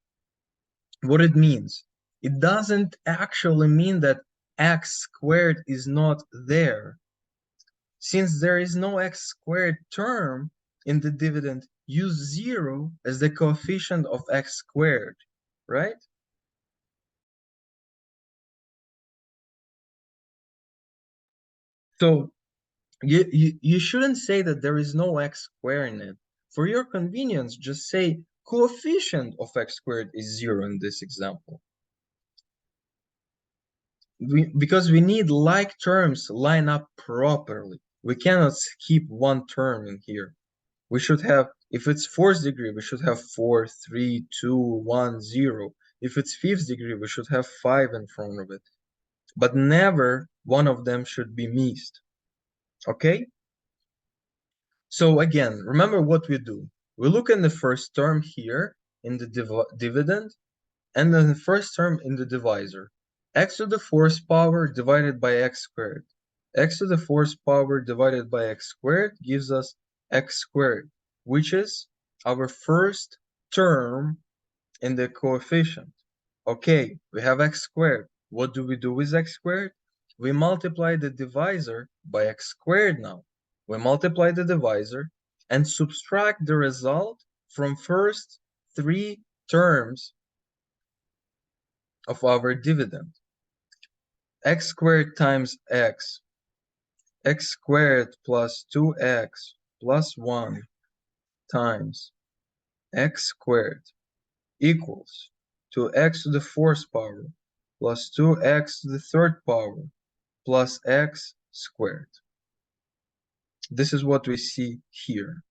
What it means? It doesn't actually mean that x squared is not there. Since there is no x squared term in the dividend, use 0 as the coefficient of x squared, right? So you shouldn't say that there is no x squared in it. For your convenience, just say coefficient of x squared is 0 in this example. Because we need like terms line up properly. We cannot skip one term in here. We should have, if it's fourth degree, we should have 4, 3, 2, 1, 0. If it's fifth degree, we should have 5 in front of it. But never one of them should be missed. Okay? So again, remember what we do. We look in the first term here in the dividend, and then the first term in the divisor. X to the fourth power divided by x squared. X to the fourth power divided by x squared gives us x squared, which is our first term in the coefficient. Okay, we have x squared. What do we do with x squared? We multiply the divisor by x squared now. We multiply the divisor and subtract the result from first 3 terms of our dividend. X squared times x squared plus 2x plus 1 times x squared equals to x to the fourth power plus 2x to the third power plus x squared. This is what we see here,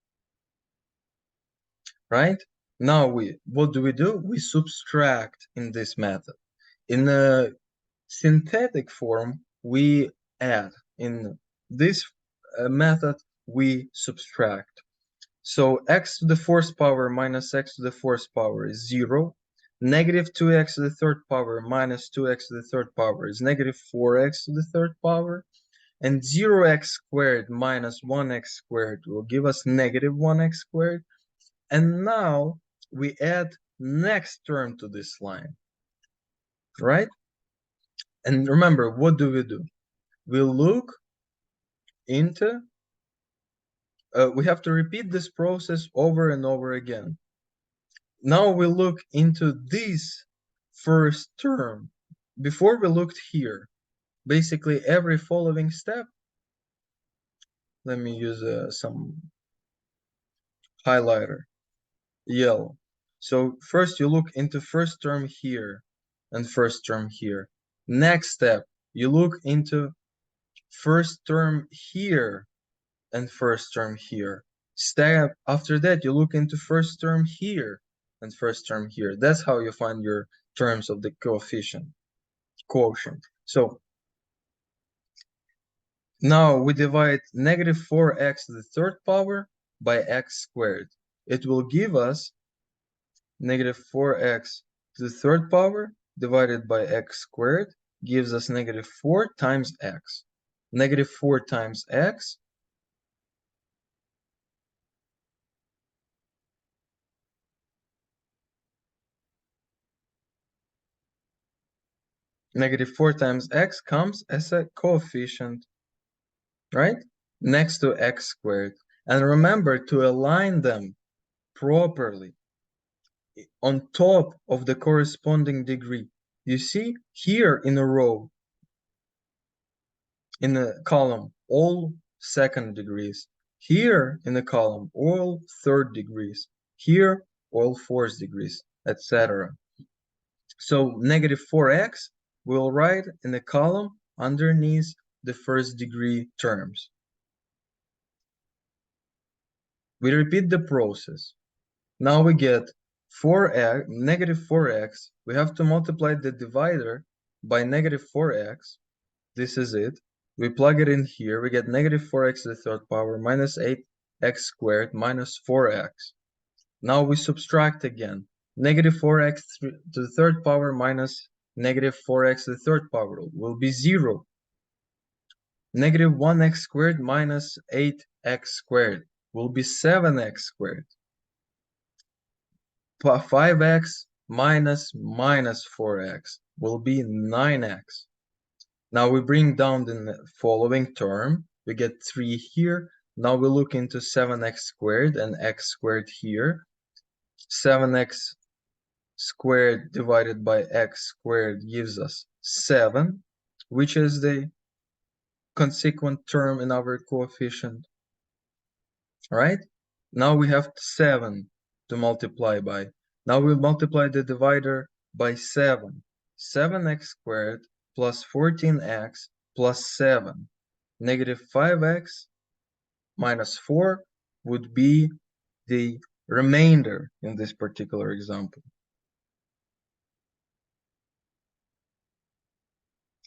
right? Now what do? We subtract in this method. In the synthetic form, we add. In this method, we subtract. So x to the fourth power minus x to the fourth power is 0. Negative 2x to the third power minus 2x to the third power is negative 4x to the third power. And 0x squared minus 1x squared will give us negative 1x squared. And now we add next term to this line, right? And remember, what do? we look into, we have to repeat this process over and over again. Now we look into this first term. Before we looked here, basically every following step, let me use some highlighter, yellow. So first you look into first term here and first term here. Next step, you look into first term here and first term here. Step after that, you look into first term here and first term here. That's how you find your terms of the quotient. So now we divide negative 4x to the third power by x squared. It will give us negative 4x to the third power divided by x squared gives us negative 4 times x. Negative 4 times x negative 4 times x comes as a coefficient, right? Next to x squared. And remember to align them properly on top of the corresponding degree. You see here in a row, in a column, all second degrees. Here in the column, all third degrees. Here, all fourth degrees, etc. So negative 4x we'll write in the column underneath the first degree terms. We repeat the process. Now we get 4x, negative 4x. We have to multiply the divider by negative 4x. This is it. We plug it in here. We get negative 4x to the third power minus 8x squared minus 4x. Now we subtract again. Negative 4x to the third power minus negative 4x to the third power will be 0. Negative 1x squared minus 8x squared will be 7x squared. 5x minus 4x will be 9x. Now we bring down the following term. We get 3 here. Now we look into 7x squared and x squared here. 7x squared divided by x squared gives us 7, which is the consequent term in our coefficient. Right? Now we have 7 to multiply by. Now we multiply the divider by 7. 7x squared plus 14x plus 7. Negative 5x minus 4 would be the remainder in this particular example.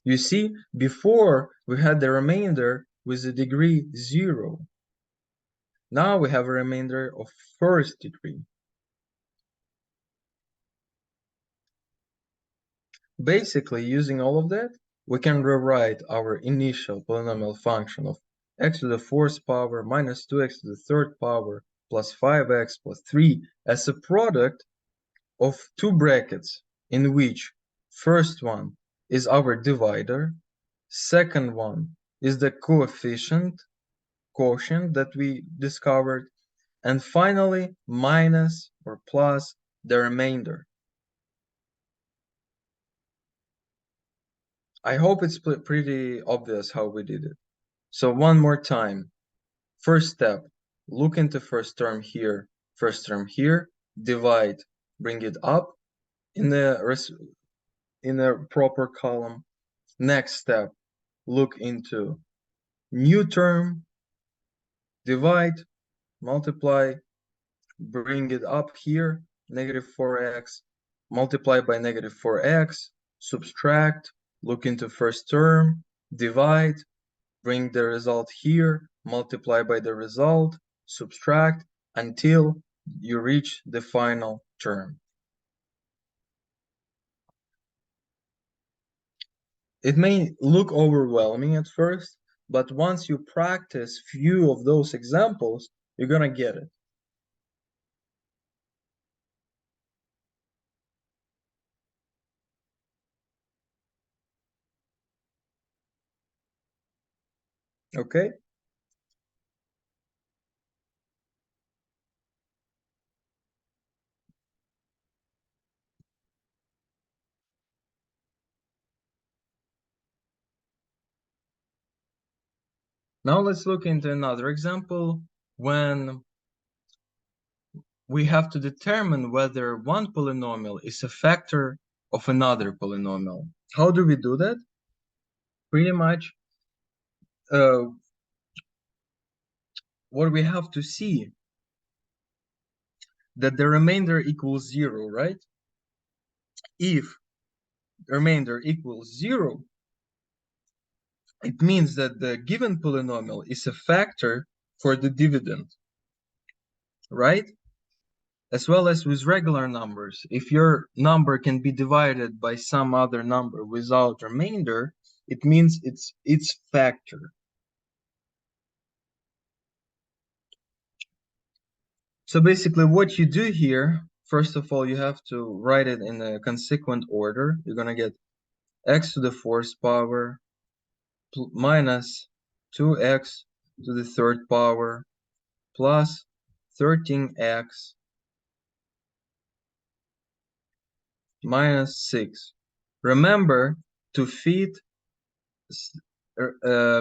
You see, before we had the remainder with the degree 0. Now we have a remainder of first degree. Basically, using all of that, we can rewrite our initial polynomial function of x to the fourth power minus 2x to the third power plus 5x plus 3 as a product of two brackets in which first one is our divider, second one is the quotient that we discovered, and finally minus or plus the remainder. I hope it's pretty obvious how we did it. So one more time. First step, look into first term here, divide, bring it up in the proper column. Next step, look into new term, divide, multiply, bring it up here, negative 4x, multiply by negative 4x, subtract, look into first term, divide, bring the result here, multiply by the result, subtract, until you reach the final term. It may look overwhelming at first, but once you practice few of those examples, you're gonna get it. Okay. Now let's look into another example when we have to determine whether one polynomial is a factor of another polynomial. How do we do that? Pretty much what we have to see that the remainder equals 0, right? If the remainder equals 0, it means that the given polynomial is a factor for the dividend, right? As well as with regular numbers. If your number can be divided by some other number without remainder, it means it's its factor. So basically what you do here, first of all, you have to write it in a consequent order. You're going to get x to the fourth power minus 2x to the third power plus 13x minus 6. Remember to fit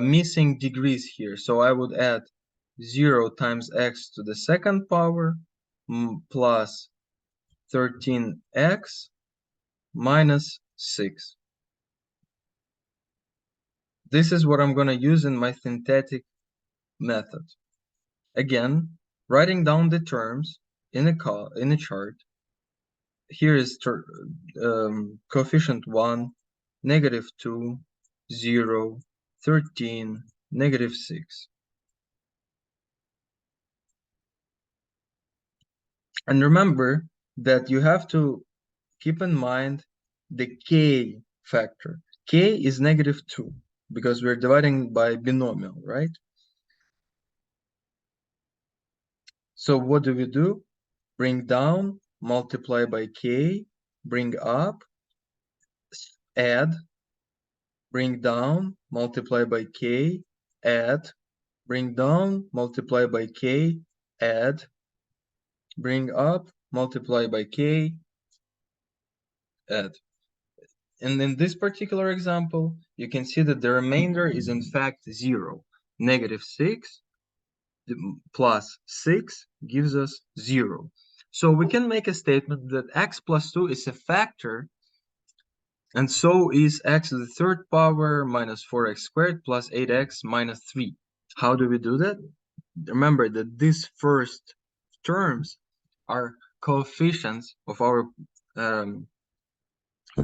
missing degrees here. So I would add 0 times x to the second power plus 13x minus 6. This is what I'm going to use in my synthetic method. Again, writing down the terms in a chart. Here is coefficient 1, -2, 0, 13, -6. And remember that you have to keep in mind the k factor. K is -2 because we're dividing by binomial, right? So what do? Bring down, multiply by k, bring up, add, bring down, multiply by k, add, bring down, multiply by k, add, bring up, multiply by k, add. And in this particular example, you can see that the remainder is in fact 0. -6 plus 6 gives us 0. So we can make a statement that x plus 2 is a factor, and so is x to the third power minus 4x squared plus 8x minus 3. How do we do that? Remember that these first terms are coefficients of our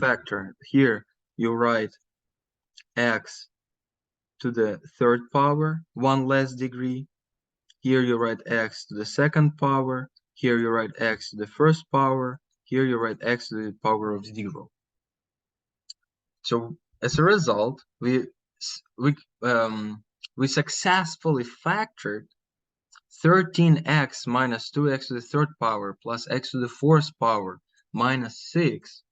factor. Here you write x to the third power, 1 less degree. Here you write x to the second power. Here you write x to the first power. Here you write x to the power of 0. So as a result, we successfully factored 13x minus 2x to the third power plus x to the fourth power minus 6.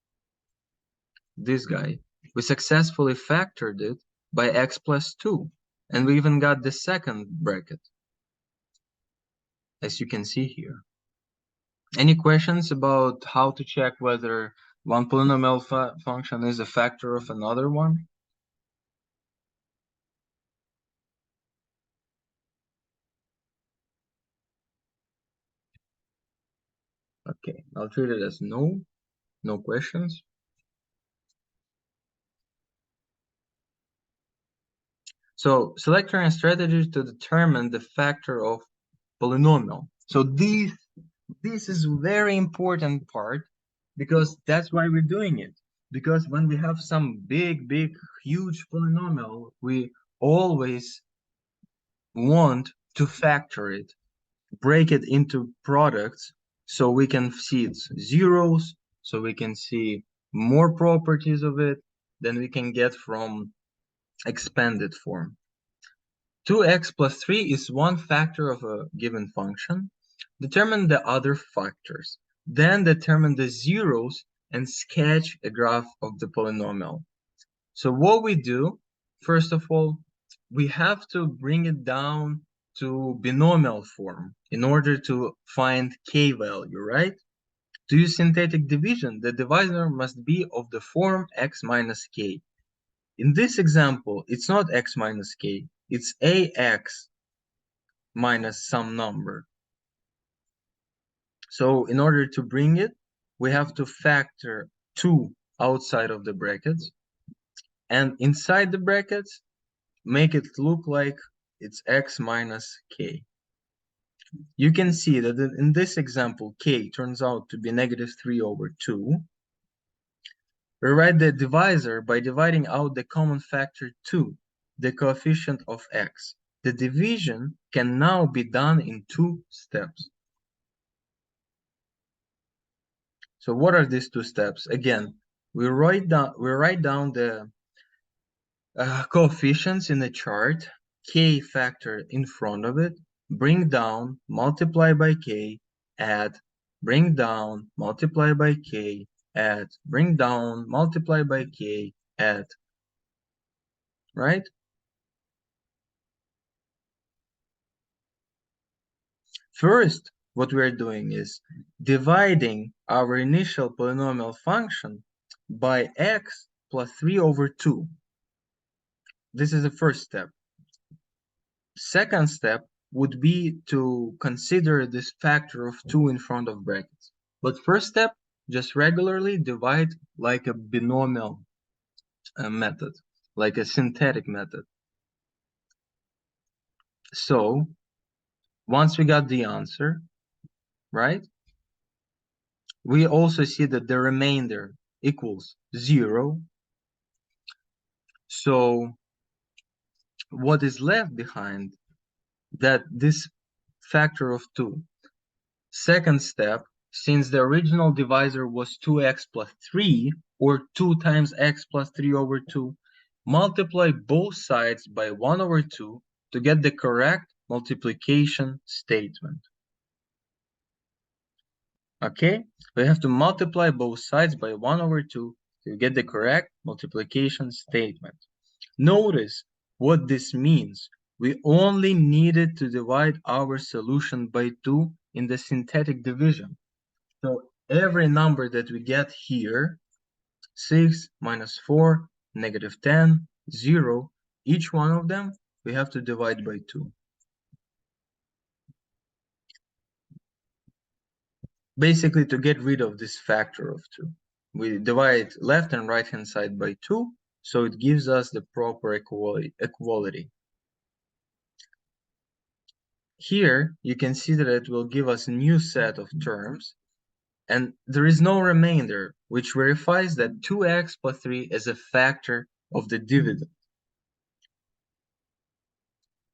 This guy. We successfully factored it by x plus 2. And we even got the second bracket, as you can see here. Any questions about how to check whether one polynomial function is a factor of another one? Okay, I'll treat it as no questions. So select your strategy to determine the factor of polynomial. So this is very important part because that's why we're doing it. Because when we have some big, huge polynomial, we always want to factor it, break it into products so we can see its zeros, so we can see more properties of it than we can get from expanded form. 2x plus 3 is one factor of a given function. Determine the other factors. Then determine the zeros and sketch a graph of the polynomial. So what we do, first of all, we have to bring it down to binomial form in order to find k value, right? To use synthetic division, the divisor must be of the form x minus k. In this example, it's not x minus k, it's ax minus some number. So in order to bring it, we have to factor 2 outside of the brackets, and inside the brackets, make it look like it's x minus k. You can see that in this example, k turns out to be -3/2. We write the divisor by dividing out the common factor 2, the coefficient of x. The division can now be done in 2 steps. So what are these 2 steps? Again, we write down the coefficients in the chart, k factor in front of it, bring down, multiply by k, add, bring down, multiply by k, add, bring down, multiply by k, add, right? First, what we're doing is dividing our initial polynomial function by x plus 3/2. This is the first step. Second step would be to consider this factor of 2 in front of brackets. But first step, just regularly divide like a binomial method, like a synthetic method. So once we got the answer, right, we also see that the remainder equals 0. So what is left behind, that this factor of 2. Second step, since the original divisor was 2x plus 3, or 2 times x plus 3/2, multiply both sides by 1/2 to get the correct multiplication statement. Okay, we have to multiply both sides by 1/2 to get the correct multiplication statement. Notice what this means. We only needed to divide our solution by 2 in the synthetic division. So every number that we get here, 6, -4, -10, 0, each one of them, we have to divide by 2. Basically, to get rid of this factor of 2. We divide left and right hand side by 2, so it gives us the proper equality. Here, you can see that it will give us a new set of terms, and there is no remainder, which verifies that 2x plus 3 is a factor of the dividend.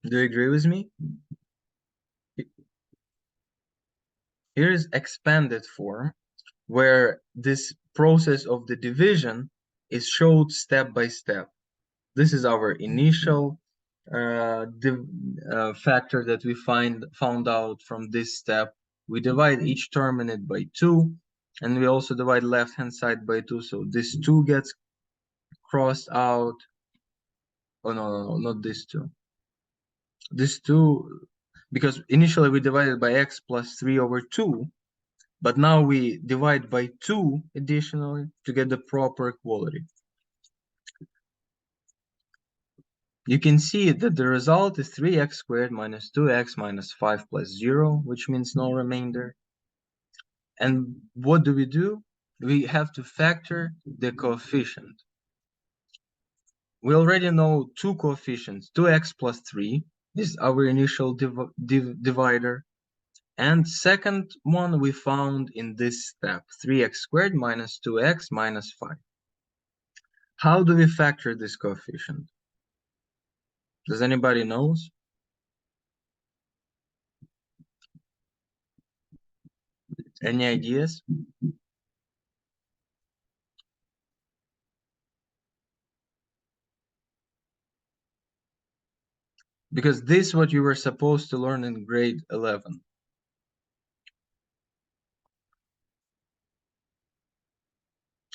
Do you agree with me? Here is expanded form, where this process of the division is showed step by step. This is our initial factor that we found out from this step. We divide each term in it by 2, and we also divide left hand side by 2, so this 2 gets crossed out. Oh no, not this 2. This 2, because initially we divided by x plus 3/2, but now we divide by 2 additionally to get the proper equality. You can see that the result is 3x squared minus 2x minus 5 plus 0, which means no remainder. And what do? We have to factor the coefficient. We already know 2 coefficients. 2x plus 3 is our initial divider. And second one we found in this step, 3x squared minus 2x minus 5. How do we factor this coefficient? Does anybody knows? Any ideas? Because this is what you were supposed to learn in grade 11.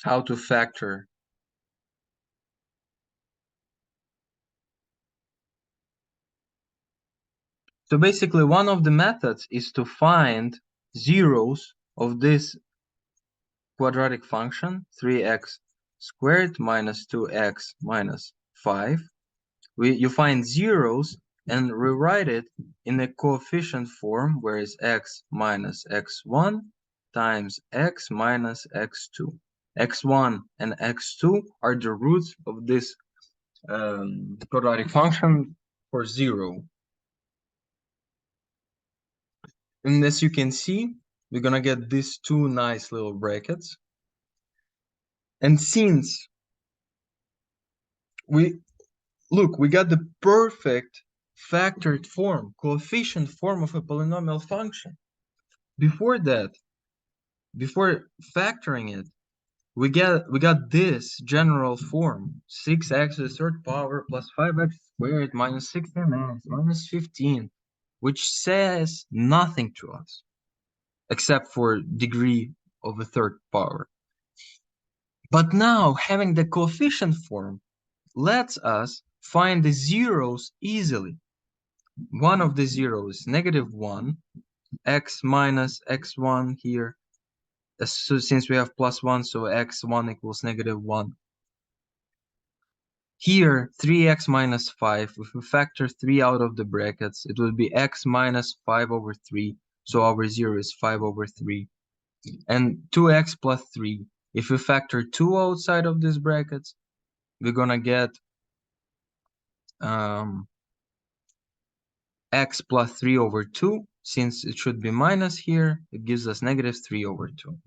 How to factor. So basically, one of the methods is to find zeros of this quadratic function, 3x squared minus 2x minus 5. You find zeros and rewrite it in a coefficient form, where is x minus x1 times x minus x2. x1 and x2 are the roots of this quadratic function for 0. And as you can see, we're gonna get these two nice little brackets. And since we got the perfect factored form, coefficient form of a polynomial function. Before that, before factoring it, we got this general form, 6x to the third power plus 5x squared minus 16x minus 15, which says nothing to us except for degree of the third power. But now having the coefficient form lets us find the zeros easily. One of the zeros, -1, x minus x1 here. So since we have +1, so x1 equals -1. Here, 3x minus 5, if we factor 3 out of the brackets, it will be x minus 5 over 3, so our 0 is 5 over 3. And 2x plus 3, if we factor 2 outside of these brackets, we're gonna get x plus 3 over 2. Since it should be minus here, it gives us -3 over 2.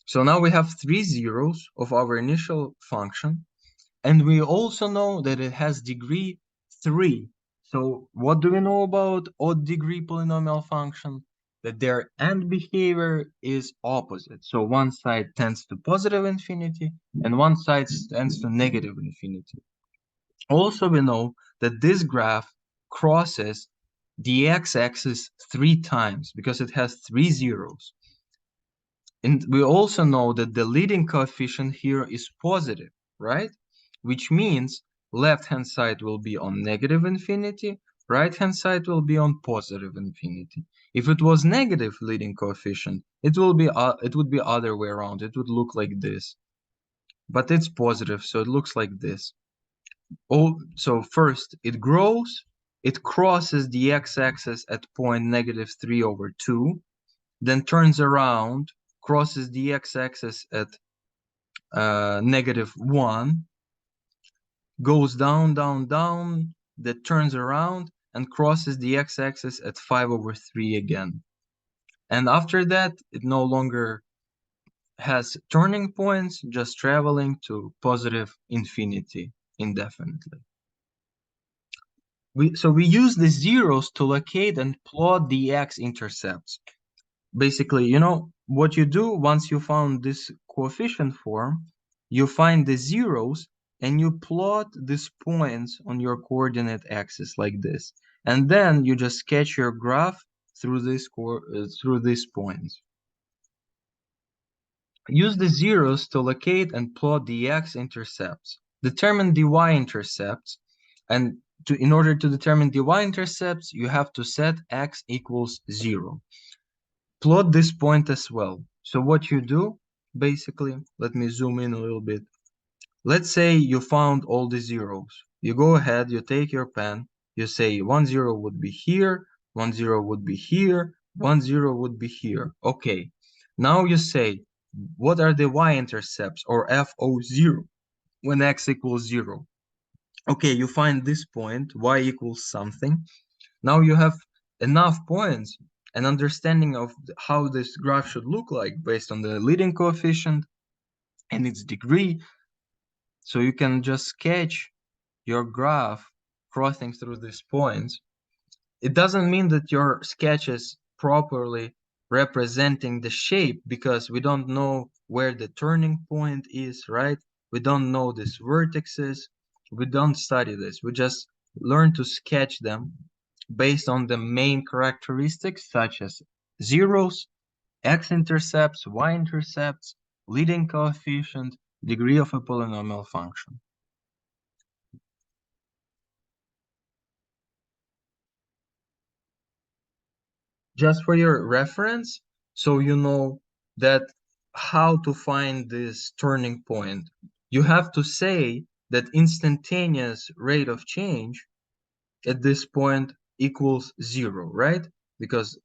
So now we have 3 zeros of our initial function, and we also know that it has degree 3. So what do we know about odd degree polynomial function? That their end behavior is opposite. So one side tends to positive infinity, and one side tends to negative infinity. Also, we know that this graph crosses the x-axis 3 times because it has 3 zeros. And we also know that the leading coefficient here is positive, right? Which means left-hand side will be on negative infinity, right-hand side will be on positive infinity. If it was negative leading coefficient, it would be other way around. It would look like this. But it's positive, so it looks like this. So first it grows, it crosses the x-axis at point -3 over 2, then turns around, crosses the x-axis at -1, goes down, down, down, that turns around and crosses the x-axis at 5 over 3 again. And after that, it no longer has turning points, just traveling to positive infinity indefinitely. So we use the zeros to locate and plot the x-intercepts. Basically, you know, what you do once you found this coefficient form, you find the zeros and you plot these points on your coordinate axis like this. And then you just sketch your graph through these points. Use the zeros to locate and plot the x-intercepts. Determine the y-intercepts, and in order to determine the y-intercepts, you have to set x equals 0. Plot this point as well. So what you do, basically, let me zoom in a little bit. Let's say you found all the zeros. You go ahead, you take your pen, you say 1 0 would be here, 1 0 would be here, 1 0 would be here. Okay. Now you say, what are the y-intercepts, or FO0, when x equals 0? Okay, you find this point, y equals something. Now you have enough points, an understanding of how this graph should look like based on the leading coefficient and its degree. So you can just sketch your graph crossing through these points. It doesn't mean that your sketch is properly representing the shape, because we don't know where the turning point is, right? We don't know these vertices. We don't study this. We just learn to sketch them based on the main characteristics such as zeros, x-intercepts, y-intercepts, leading coefficient, degree of a polynomial function. just for your reference, so you know that how to find this turning point. You have to say that instantaneous rate of change at this point equals 0, right? Because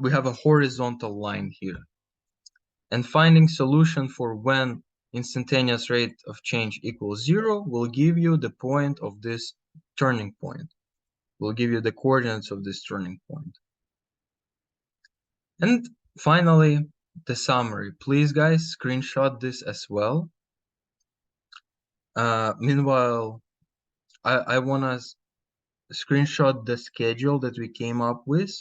we have a horizontal line here. And finding solution for when instantaneous rate of change equals 0 will give you the point of this turning point. Will give you the coordinates of this turning point. And finally, the summary. Please, guys, screenshot this as well. Meanwhile, I want to screenshot the schedule that we came up with.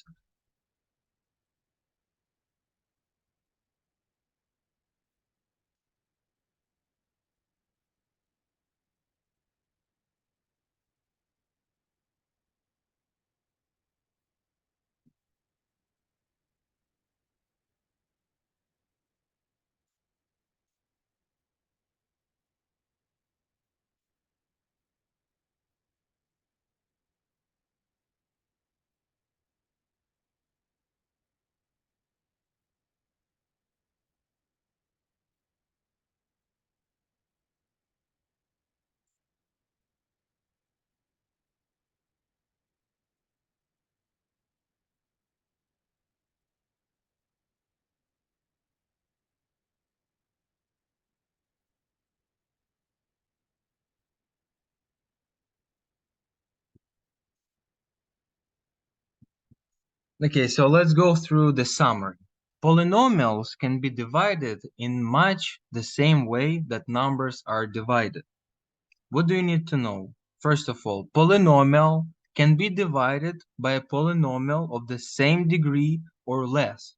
Okay, so let's go through the summary. Polynomials can be divided in much the same way that numbers are divided. What do you need to know? First of all, polynomial can be divided by a polynomial of the same degree or less.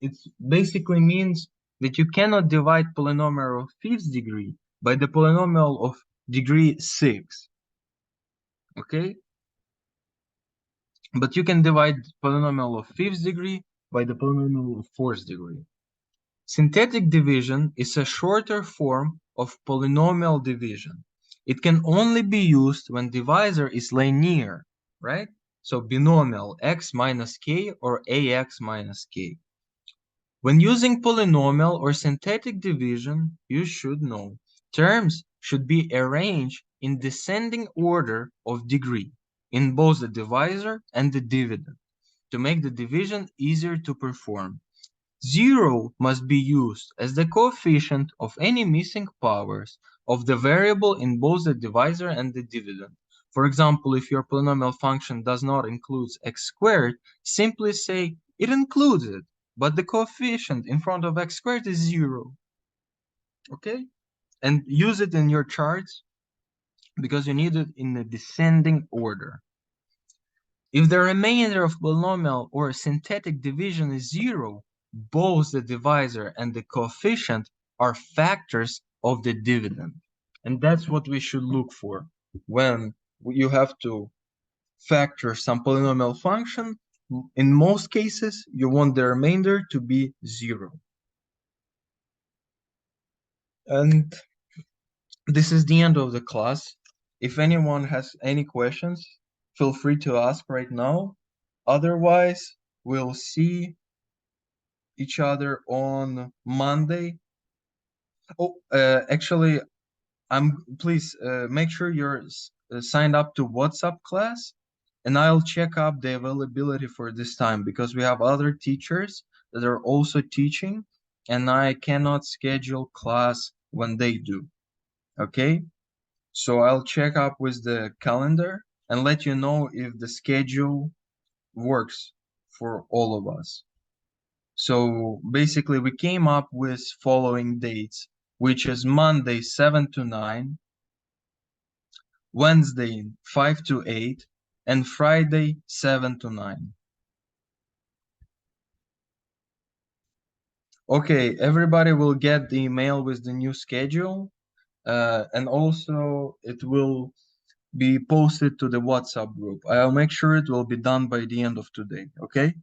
It basically means that you cannot divide polynomial of fifth degree by the polynomial of degree 6. Okay? But you can divide polynomial of fifth degree by the polynomial of fourth degree. Synthetic division is a shorter form of polynomial division. It can only be used when divisor is linear, right? So binomial x minus k or ax minus k. When using polynomial or synthetic division, you should know terms should be arranged in descending order of degree in both the divisor and the dividend to make the division easier to perform. 0 must be used as the coefficient of any missing powers of the variable in both the divisor and the dividend. For example, if your polynomial function does not include x squared, simply say it includes it, but the coefficient in front of x squared is 0. Okay? And use it in your charts because you need it in a descending order. If the remainder of polynomial or synthetic division is 0, both the divisor and the coefficient are factors of the dividend. And that's what we should look for when you have to factor some polynomial function. In most cases, you want the remainder to be 0. And this is the end of the class. If anyone has any questions, feel free to ask right now. Otherwise, we'll see each other on Monday. Oh, actually, please make sure you're signed up to WhatsApp class, and I'll check up the availability for this time because we have other teachers that are also teaching, and I cannot schedule class when they do. Okay, so I'll check up with the calendar and let you know if the schedule works for all of us. So basically we came up with following dates, which is Monday 7 to 9, Wednesday 5 to 8, and Friday 7 to 9. Okay, everybody will get the email with the new schedule, and also it will be posted to the WhatsApp group. I'll make sure it will be done by the end of today, okay?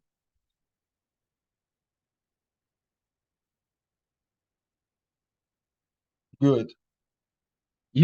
Good.